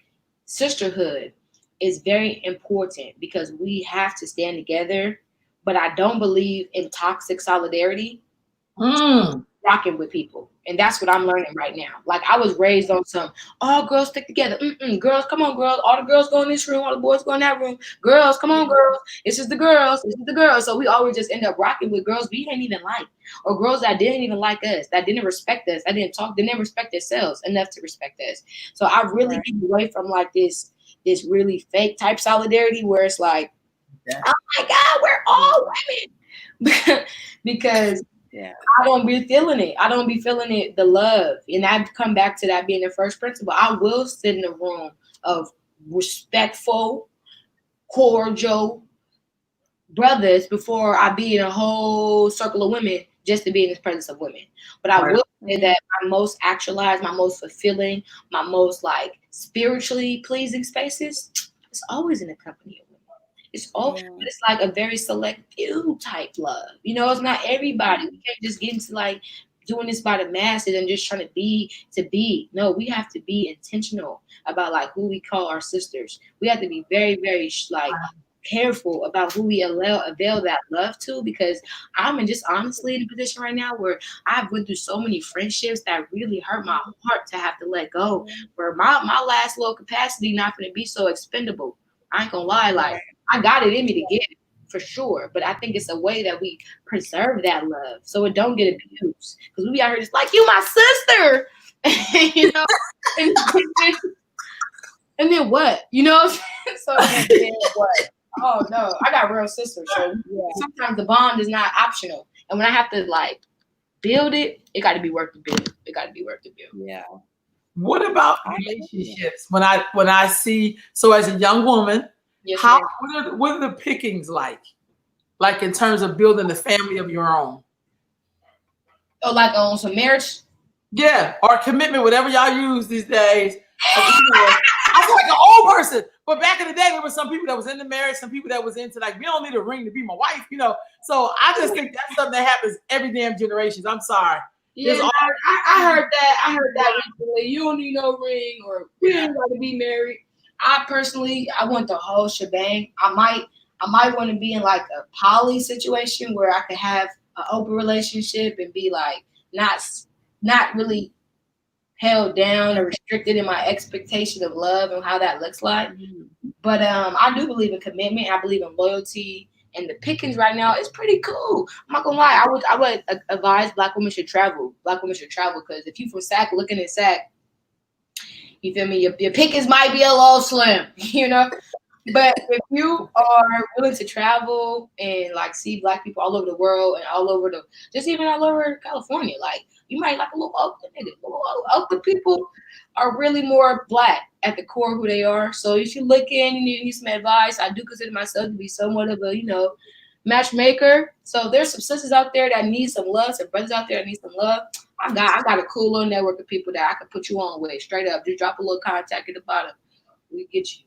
sisterhood is very important because we have to stand together. But I don't believe in toxic solidarity, rocking with people. And that's what I'm learning right now. Like I was raised on some, all girls stick together. Girls, come on, girls. All the girls go in this room. All the boys go in that room. Girls, come on, girls. It's just the girls. It's just the girls. So we always just end up rocking with girls we ain't even like. Or girls that didn't even like us, that didn't respect us, that didn't respect themselves enough to respect us. So I really get away from like this really fake type solidarity where it's like, oh my God, we're all women. Because I don't be feeling it. I don't be feeling it, the love. And I come back to that being the first principle. I will sit in a room of respectful, cordial brothers before I be in a whole circle of women just to be in the presence of women. But I will say that my most actualized, my most fulfilling, my most like spiritually pleasing spaces, it's always in the company of women. It's all, it's like a very select few type love. It's not everybody. We can't just get into like doing this by the masses and just trying to be. No, we have to be intentional about like who we call our sisters. We have to be very, very like careful about who we avail that love to, because I'm just honestly in a position right now where I've went through so many friendships that really hurt my heart to have to let go. Where my last little capacity not going to be so expendable. I ain't gonna lie, like I got it in me to give for sure, but I think it's a way that we preserve that love so it don't get abused. Because we be out here just like, you my sister, you know, and then what, you know? So then what? Oh no, I got real sisters, so sometimes the bond is not optional, and when I have to like build it, it got to be worth the build. It got to be worth the build. Yeah. What about relationships? When I see, so as a young woman, what are the pickings like? Like in terms of building the family of your own? Oh, like on some marriage? Yeah, or commitment, whatever y'all use these days. I feel like an old person, but back in the day, there were some people that was in the marriage, some people that was into like, we don't need a ring to be my wife, you know. So I just think that's something that happens every damn generations. I'm sorry. Yeah, I heard that. I heard that recently. You don't need no ring, or you ain't got to be married. I personally, I want the whole shebang. I might want to be in like a poly situation where I could have an open relationship and be like not really held down or restricted in my expectation of love and how that looks like. But I do believe in commitment. I believe in loyalty. And the pickings right now is pretty cool. I'm not gonna lie. I would advise Black women should travel. Black women should travel, because if you from SAC looking at SAC, you feel me? Your pickings might be a little slim, you know. But if you are willing to travel and like see Black people all over the world and all over just even all over California, like you might like a little Oakland nigga. Oakland people are really more Black at the core of who they are. So if you look in and you need some advice, I do consider myself to be somewhat of a, matchmaker. So there's some sisters out there that need some love, some brothers out there that need some love. I got a cool little network of people that I can put you on with straight up. Just drop a little contact at the bottom. We get you.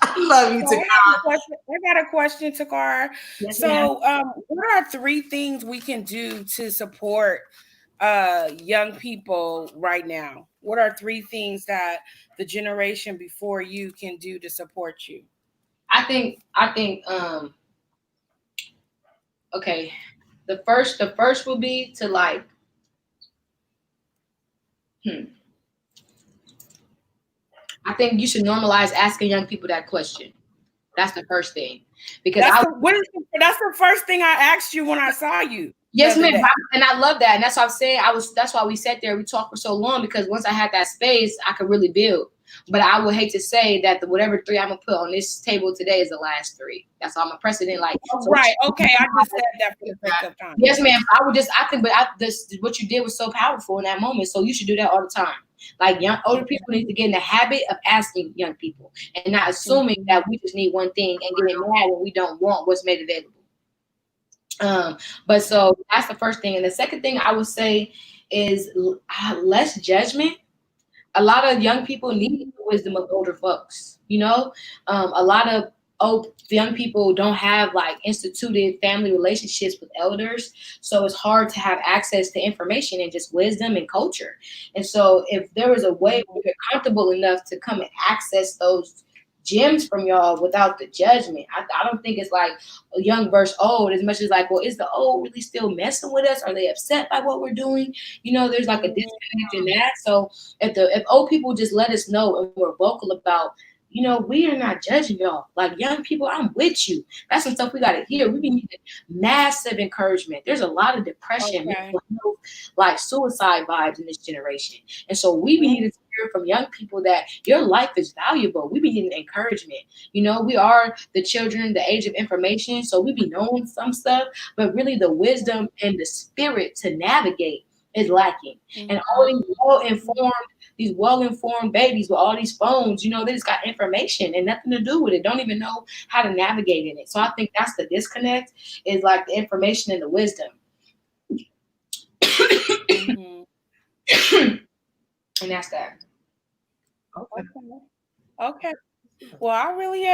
I love you, Takar. I got a question, Takar. Yes, so, what are 3 things we can do to support young people right now? What are 3 things that the generation before you can do to support you? I think okay, the first will be to like I think you should normalize asking young people that question. That's the first thing, because that's the first thing I asked you when I saw you. Yes, ma'am. And I love that. And that's what I'm saying. That's why we sat there. We talked for so long, because once I had that space, I could really build. But I would hate to say that whatever 3 I'm gonna put on this table today is the last 3. That's all my precedent. Like, right? Okay, I just said that for the sake of time. Yes, ma'am. What you did was so powerful in that moment. So you should do that all the time. Like older people need to get in the habit of asking young people and not assuming that we just need one thing and getting mad when we don't want what's made available. But so that's the first thing. And the second thing I would say is less judgment. A lot of young people need the wisdom of older folks. A lot of young people don't have like instituted family relationships with elders. So it's hard to have access to information and just wisdom and culture. And so if there was a way where you're comfortable enough to come and access those gems from y'all without the judgment, I don't think it's like a young versus old as much as like, well, is the old really still messing with us? Are they upset by what we're doing? There's like a disconnect in that. So if old people just let us know and we're vocal about, we are not judging y'all. Like young people, I'm with you. That's some stuff we got to hear. We be needing massive encouragement. There's a lot of depression, mental health, like suicide vibes in this generation. And so we be needing to hear from young people that your life is valuable. We be needing encouragement. We are the children, the age of information. So we be knowing some stuff, but really the wisdom and the spirit to navigate is lacking. And all these well-informed babies with all these phones, they just got information and nothing to do with it. Don't even know how to navigate in it. So I think that's the disconnect, is like the information and the wisdom. And that's that. Okay. Well, I really,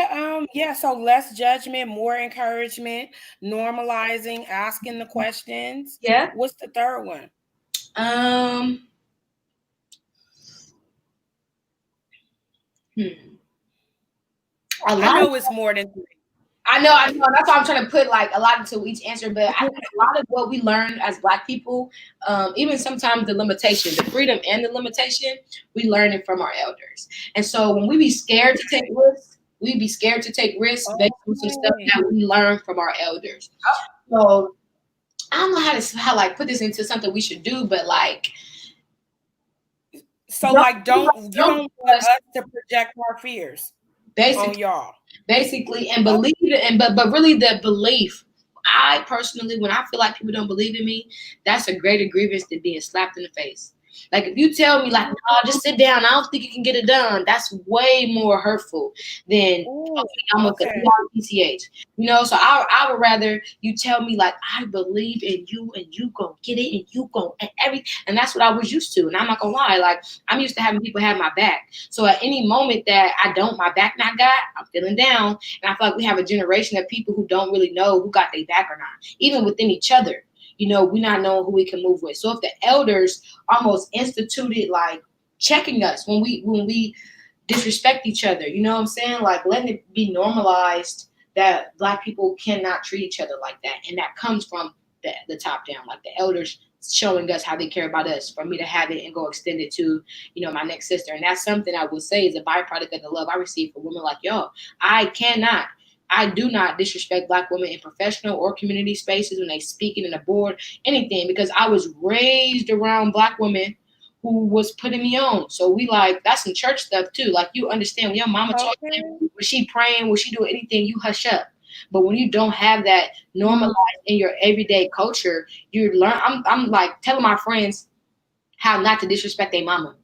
so less judgment, more encouragement, normalizing, asking the questions. Yeah. What's the third one? I know it's more than 3. I know. That's why I'm trying to put like a lot into each answer. But I think a lot of what we learn as Black people, even sometimes the limitation, the freedom and the limitation, we learn it from our elders. And so when we be scared to take risks, based on some stuff that we learn from our elders. So I don't know how like put this into something we should do, but like. So like, you don't want us to project our fears on y'all. Basically, and believe it, but really the belief. I personally, when I feel like people don't believe in me, that's a greater grievance than being slapped in the face. Like if you tell me like, no, just sit down, I don't think you can get it done. That's way more hurtful than I'm with the PCH. You know, so I would rather you tell me like I believe in you and you gonna get it and you gonna and that's what I was used to. And I'm not gonna lie, like I'm used to having people have my back. So at any moment that my back not got, I'm feeling down. And I feel like we have a generation of people who don't really know who got their back or not, even within each other. You know, we're not knowing who we can move with. So if the elders almost instituted like checking us when we disrespect each other, you know what I'm saying? Like letting it be normalized that Black people cannot treat each other like that. And that comes from the top down, like the elders showing us how they care about us, for me to have it and go extend it to, you know, my next sister. And that's something I would say is a byproduct of the love I receive from women like y'all. I do not disrespect Black women in professional or community spaces when they speaking in a board, anything, because I was raised around Black women who was putting me on. So we like, that's some church stuff too. Like you understand when your mama talking, when she praying, when she doing anything, you hush up. But when you don't have that normalized in your everyday culture, you learn. I'm like telling my friends how not to disrespect their mama.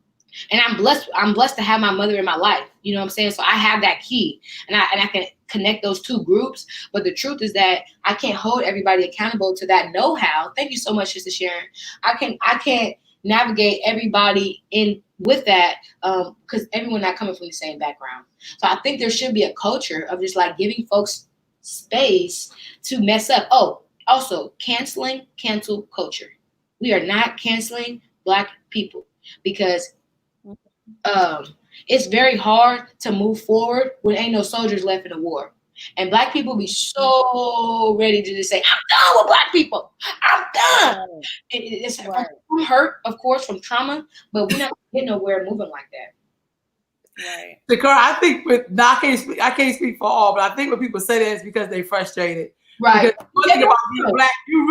And I'm blessed to have my mother in my life. You know what I'm saying? So I have that key and I can connect those two groups. But the truth is that I can't hold everybody accountable to that know-how. Thank you so much, Sister Sharon. I can't navigate everybody in with that because everyone not coming from the same background. So I think there should be a culture of just like giving folks space to mess up. Oh, also cancel culture. We are not canceling Black people because it's very hard to move forward when ain't no soldiers left in the war. And Black people be so ready to just say, I'm done with Black people. I'm done. It's from hurt, of course, from trauma, but we're not getting nowhere moving like that. Right. Dakar, I think I can't speak for all, but I think when people say that it's because they're frustrated. Right. Because one thing about being Black, you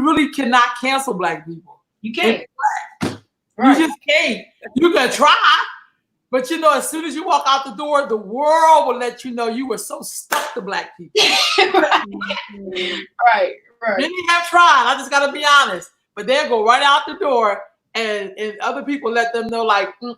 really cannot cancel Black people. You can't. Right. You just can't. You can try, but you know, as soon as you walk out the door, the world will let you know you were so stuck to Black people. Right. Many have tried. I just gotta be honest, but they'll go right out the door, and other people let them know, like, you a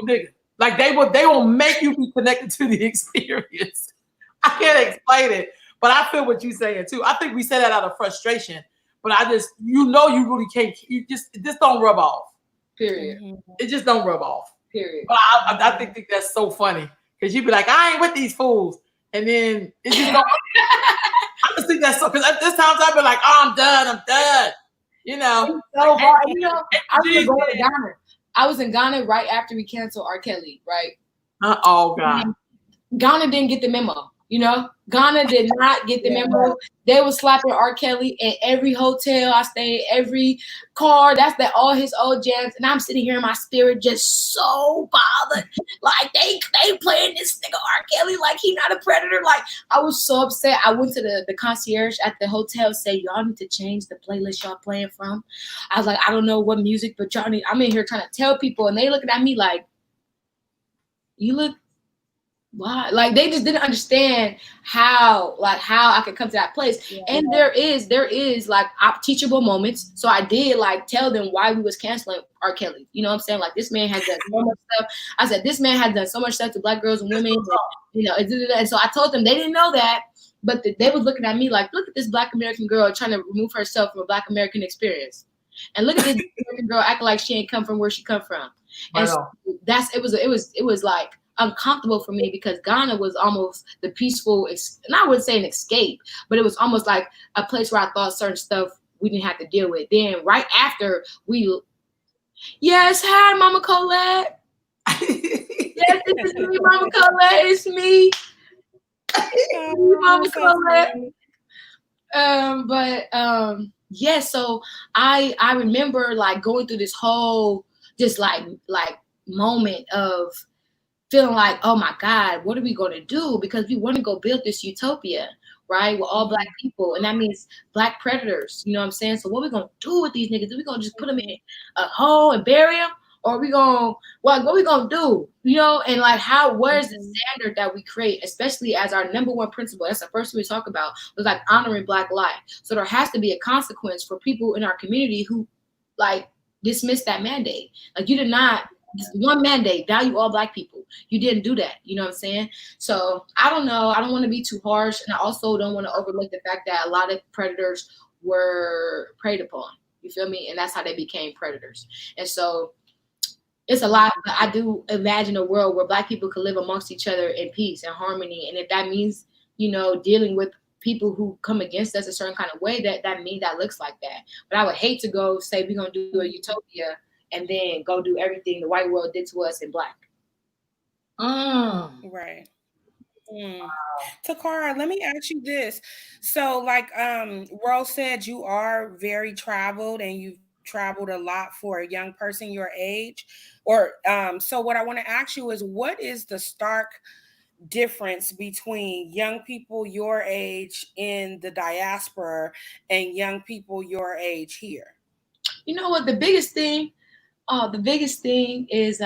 nigga. Like they will make you be connected to the experience. I can't explain it, but I feel what you're saying too. I think we say that out of frustration. But I just, you really can't. You just don't rub off. Period. It just don't rub off. Period. But I think that's so funny because you be like, I ain't with these fools, and then it just don't. I just think that's so. Because at this times I've been like, oh, I'm done. You know. So hard. You know, I was in Ghana right after we canceled R. Kelly. Right. Oh God. Ghana didn't get the memo. You know, Ghana did not get the memo. They were slapping R. Kelly in every hotel I stayed, every car. That's all his old jams. And I'm sitting here in my spirit just so bothered. Like they playing this nigga R. Kelly like he not a predator. Like I was so upset. I went to the concierge at the hotel, say, y'all need to change the playlist y'all playing from. I was like, I don't know what music, but y'all need, I'm in here trying to tell people. And they looking at me like, you look, why? Like they just didn't understand how I could come to that place. Yeah. And there is like teachable moments. So I did like tell them why we was canceling R. Kelly. You know what I'm saying? Like this man has done so much stuff. I said this man has done so much stuff to Black girls and women. And, you know, and so I told them they didn't know that, but they was looking at me like, look at this Black American girl trying to remove herself from a Black American experience. And look at this American girl acting like she ain't come from where she come from. And so it was like uncomfortable for me because Ghana was almost the peaceful, and I wouldn't say an escape, but it was almost like a place where I thought certain stuff we didn't have to deal with. Then right after hi, Mama Colette. Yes, it's me, Mama Colette. It's me. Mama Colette. Yeah, so I remember like going through this whole just like moment of feeling like, oh my God, what are we going to do? Because we want to go build this utopia, right? With all Black people. And that means Black predators, you know what I'm saying? So what are we going to do with these niggas? Are we going to just put them in a hole and bury them? Or are we going to, what are we going to do? You know, and like where's the standard that we create, especially as our number one principle? That's the first thing we talk about, was like honoring Black life. So there has to be a consequence for people in our community who like dismiss that mandate. Like you did not, one mandate, value all Black people. You didn't do that. You know what I'm saying? So I don't know. I don't want to be too harsh. And I also don't want to overlook the fact that a lot of predators were preyed upon. You feel me? And that's how they became predators. And so it's a lot, but I do imagine a world where Black people could live amongst each other in peace and harmony. And if that means, you know, dealing with people who come against us a certain kind of way, that means that looks like that. But I would hate to go say we're going to do a utopia and then go do everything the white world did to us in Black. Right. Takara, let me ask you this. So like Rose said, you are very traveled and you've traveled a lot for a young person your age. Or so what I want to ask you is, what is the stark difference between young people your age in the diaspora and young people your age here? You know what? The biggest thing is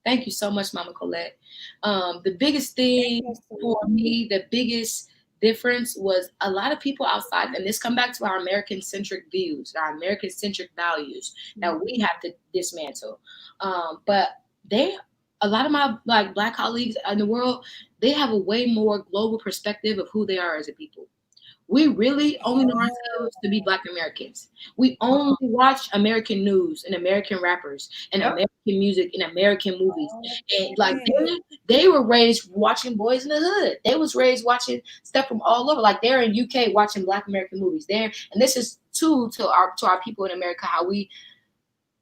thank you so much, Mama Colette. The biggest thing for me, the biggest difference was a lot of people outside, and this come back to our American-centric views, our American-centric values that we have to dismantle. But a lot of my like Black colleagues in the world, they have a way more global perspective of who they are as a people. We really only know ourselves to be Black Americans. We only watch American news and American rappers and American music and American movies. And like they were raised watching Boys in the Hood. They was raised watching stuff from all over. Like they're in UK watching Black American movies. And this is to our people in America, how we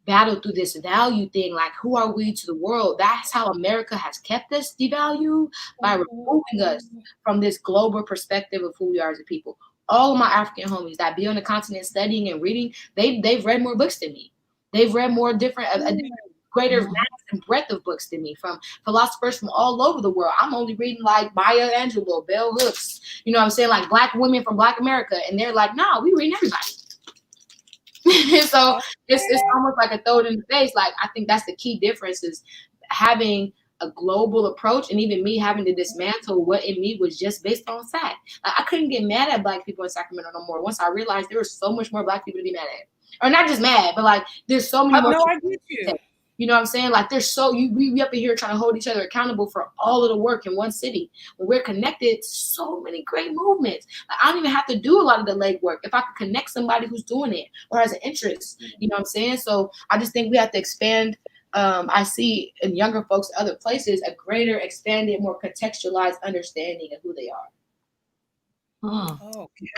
battle through this value thing. Like, who are we to the world? That's how America has kept us devalued, by removing us from this global perspective of who we are as a people. All of my African homies that be on the continent studying and reading, they've read more books than me. They've read more different, greater mass and breadth of books than me, from philosophers from all over the world. I'm only reading like Maya Angelou, Bell Hooks, you know what I'm saying? Like Black women from Black America. And they're like, no, we reading everybody. So it's almost like a throw it in the face. Like, I think that's the key difference, is having a global approach, and even me having to dismantle what in me was just based on fact. Like, I couldn't get mad at Black people in Sacramento no more once I realized there was so much more Black people to be mad at. Or not just mad, but like there's so many more. I get you. You know what I'm saying? Like there's we up in here trying to hold each other accountable for all of the work in one city. When we're connected to so many great movements. Like, I don't even have to do a lot of the legwork if I could connect somebody who's doing it or has an interest. You know what I'm saying? So I just think we have to expand. I see in younger folks other places a greater, expanded, more contextualized understanding of who they are.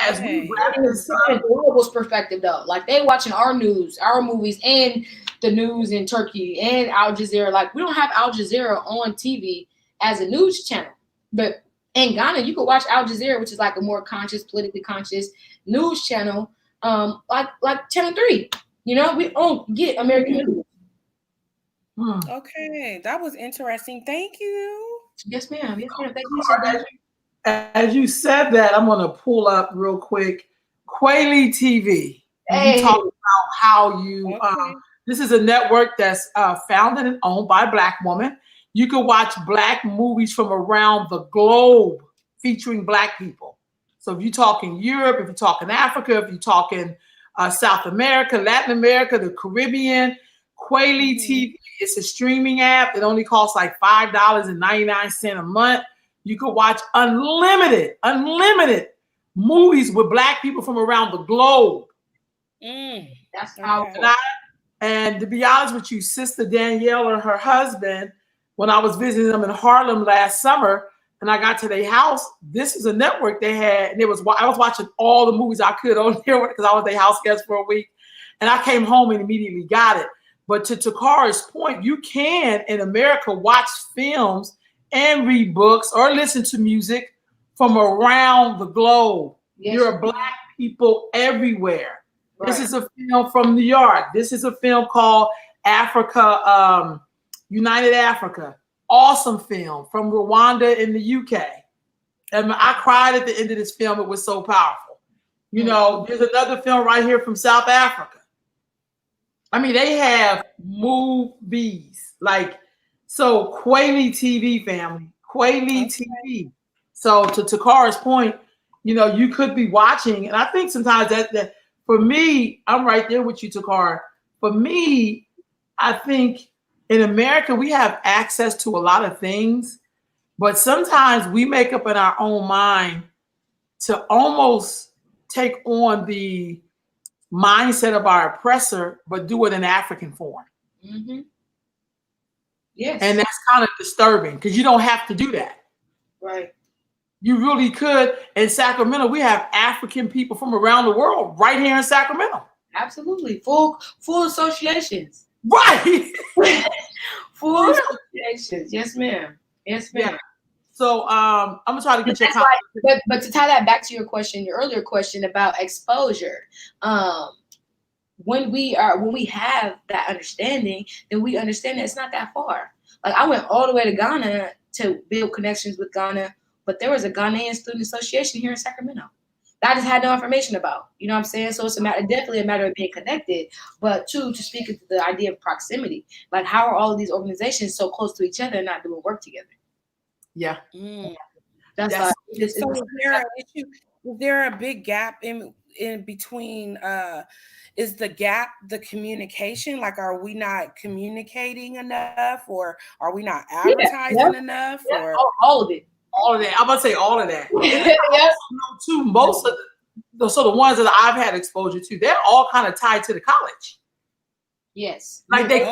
As we from global's perspective though, like they watching our news, our movies, and the news in Turkey and Al Jazeera. Like we don't have Al Jazeera on TV as a news channel, but in Ghana you could watch Al Jazeera, which is like a more conscious, politically conscious news channel, like Channel 3. You know, we don't get American news. Okay, that was interesting. Thank you. Yes, ma'am. Yes, ma'am. Thank you. As you said that, I'm going to pull up real quick Quayle TV. You talk about how you, this is a network that's founded and owned by a Black woman. You can watch Black movies from around the globe featuring Black people. So if you're talking Europe, if you're talking Africa, if you're talking South America, Latin America, the Caribbean, Quayle TV, it's a streaming app. It only costs like $5.99 a month. You could watch unlimited movies with Black people from around the globe. That's powerful. And to be honest with you, Sister Danielle and her husband, when I was visiting them in Harlem last summer, and I got to their house, this is a network they had, and I was watching all the movies I could on there because I was their house guest for a week, and I came home and immediately got it. But to Takara's point, you can in America watch films and read books or listen to music from around the globe. Yes. There are Black people everywhere. Right. This is a film from New York. This is a film called Africa, United Africa. Awesome film from Rwanda in the UK. And I cried at the end of this film. It was so powerful. You know, there's another film right here from South Africa. I mean, they have movies like, so Kweli TV family, Kweli TV. So to Takara's point, you know, you could be watching, and I think sometimes that for me, I'm right there with you, Takara. For me, I think in America we have access to a lot of things, but sometimes we make up in our own mind to almost take on the mindset of our oppressor, but do it in African form. Mm-hmm. Yes. And that's kind of disturbing because you don't have to do that. Right. You really could. In Sacramento, we have African people from around the world right here in Sacramento. Absolutely. Full associations. Right. Full associations. Yes, ma'am. Yes, ma'am. Yeah. So I'm gonna try to get your but to tie that back to your question, your earlier question about exposure, when we have that understanding, then we understand that it's not that far. Like I went all the way to Ghana to build connections with Ghana, but there was a Ghanaian student association here in Sacramento that I just had no information about. You know what I'm saying? So it's definitely a matter of being connected, but two, to speak into the idea of proximity. Like how are all of these organizations so close to each other and not doing work together? Yeah. That's so is there a big gap in between is the gap the communication? Like are we not communicating enough, or are we not advertising enough? Or all of it. All of that. I'm about to say all of that. Too, most of the ones that I've had exposure to, they're all kind of tied to the college. Yes. Like they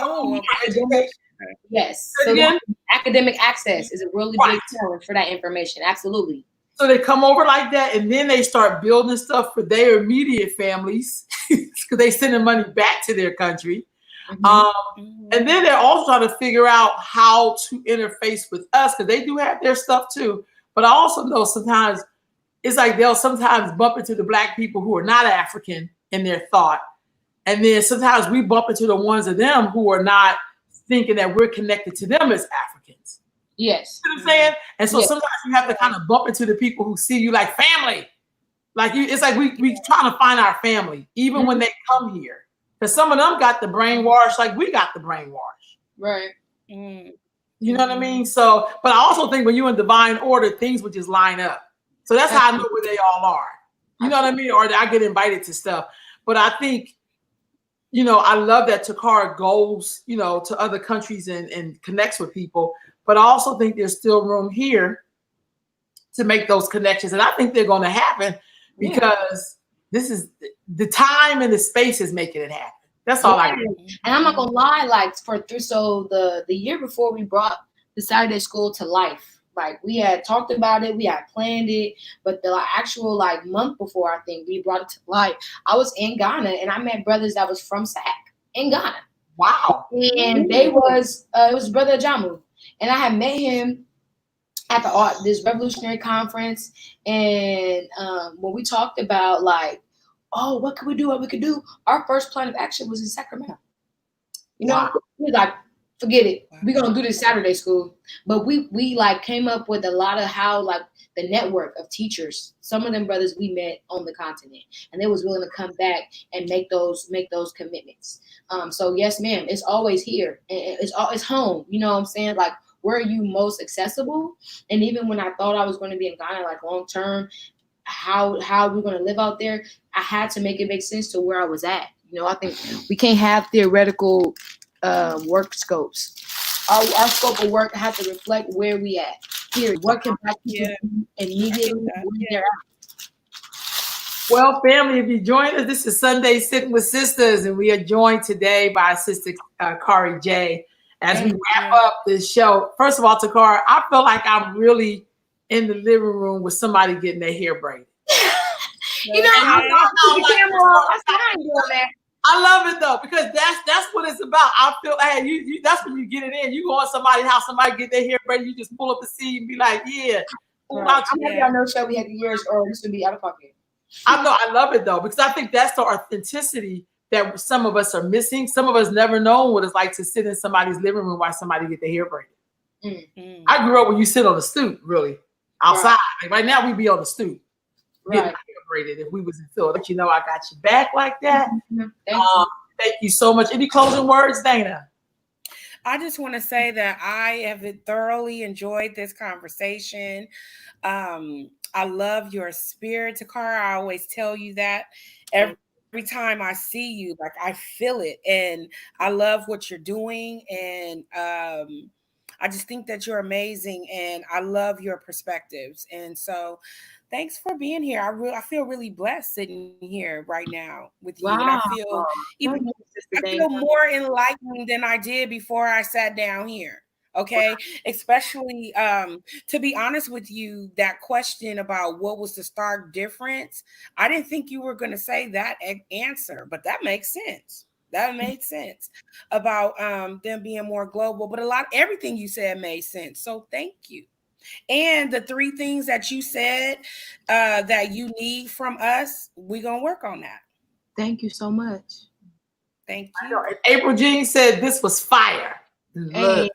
Yes. So again, academic access is a really big challenge for that information. Absolutely. So they come over like that, and then they start building stuff for their immediate families because they sending money back to their country. And then they're also trying to figure out how to interface with us because they do have their stuff too. But I also know sometimes it's like they'll sometimes bump into the Black people who are not African in their thought. And then sometimes we bump into the ones of them who are not thinking that we're connected to them as Africans. Yes. You know what I'm saying? And so sometimes you have to kind of bump into the people who see you like family. Like you, it's like we trying to find our family, even when they come here. Because some of them got the brainwash like we got the brainwash. Right. You know what I mean? So, but I also think when you're in divine order, things would just line up. So that's how I know where they all are. You know what I mean? Or I get invited to stuff. But I think, you know, I love that Takara goes, you know, to other countries and connects with people. But I also think there's still room here to make those connections. And I think they're going to happen because this is the time and the space is making it happen. That's all I do. And I'm not going to lie, like so the year before we brought the Saturday school to life, like we had talked about it, we had planned it, but the actual like month before, I think we brought it to life, I was in Ghana and I met brothers that was from SAC in Ghana. Wow. And it was Brother Jamu. And I had met him at this revolutionary conference. And when we talked about like, oh, what could we do? What we could do? Our first plan of action was in Sacramento. You know, we like, forget it. We're gonna do this Saturday school. But we like came up with a lot of how like the network of teachers, some of them brothers we met on the continent, and they was willing to come back and make those commitments. So yes, ma'am, it's always here. And it's home. You know what I'm saying? Like, where are you most accessible? And even when I thought I was going to be in Ghana, like long term, how we're going to live out there, I had to make it make sense to where I was at. You know, I think we can't have theoretical work scopes. Our scope of work has to reflect where we at. Here, what can Black people do immediately when they're out? Well, family, if you join us, this is Sunday Sitting with Sisters, and we are joined today by Sister Kari J. As we wrap up this show, first of all, Takara, I feel like I'm really in the living room with somebody getting their hair braided. You know, I ain't doing that. I love it though, because that's what it's about. I feel like you that's when you get it in. You go on somebody's house, somebody get their hair braided, you just pull up the seat and be like, yeah. Right. I'm happy I know Shelby had the years, or this would be out of pocket. I love it though, because I think that's the authenticity that some of us are missing. Some of us never know what it's like to sit in somebody's living room while somebody get their hair braided. Mm-hmm. I grew up when you sit on the stoop, really, outside. Right, like right now, we be on the stoop. Getting hair braided if we was in Philly. But you know, I got your back like that. Mm-hmm. Thank you so much. Any closing words, Dana? I just want to say that I have thoroughly enjoyed this conversation. I love your spirit, Takara. I always tell you that every time I see you, like I feel it, and I love what you're doing, and I just think that you're amazing, and I love your perspectives. And so thanks for being here. I feel really blessed sitting here right now with you. Wow. And I feel more enlightened than I did before I sat down here. Okay. Especially to be honest with you, that question about what was the stark difference, I didn't think you were going to say that answer, but that makes sense. That made sense about them being more global, but everything you said made sense. So thank you. And the 3 things that you said that you need from us, we're going to work on that. Thank you so much. Thank you. April Jean said this was fire. Hey,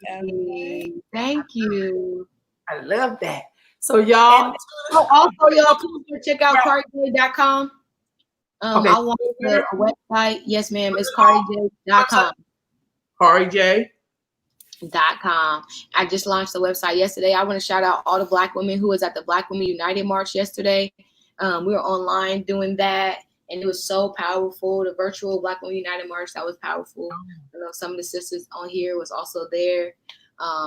thank you. I love that. So y'all. Also, y'all please check out CariJ.com. Okay. I want the website. Yes, ma'am. It's CariJ.com. CariJ.com. I just launched the website yesterday. I want to shout out all the Black women who was at the Black Women United March yesterday. We were online doing that, and it was so powerful. The virtual Black Women United March, that was powerful. I know some of the sisters on here was also there.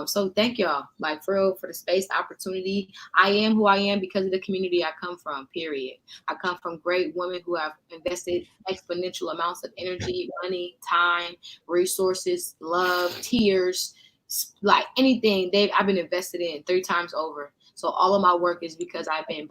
So thank y'all, like for real, for the space, the opportunity. I am who I am because of the community I come from, period. I come from great women who have invested exponential amounts of energy, money, time, resources, love, tears, like anything I've been invested in 3 times over. So all of my work is because I've been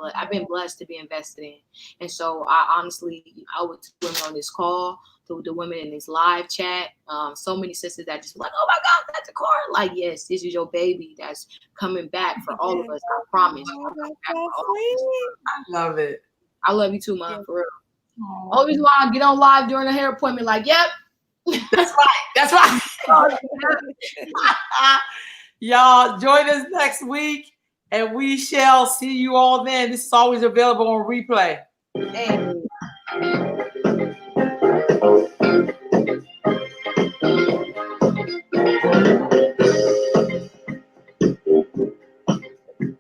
blessed to be invested in. And so I would women on this call, to the women in this live chat, so many sisters that just like, oh my God, that's a car. Like, yes, this is your baby that's coming back for all of us. I promise. I love it. I love you too, Mom, for real. Always want to get on live during a hair appointment. Like, yep. That's right. That's right. Y'all join us next week, and we shall see you all then. This is always available on replay. Hey.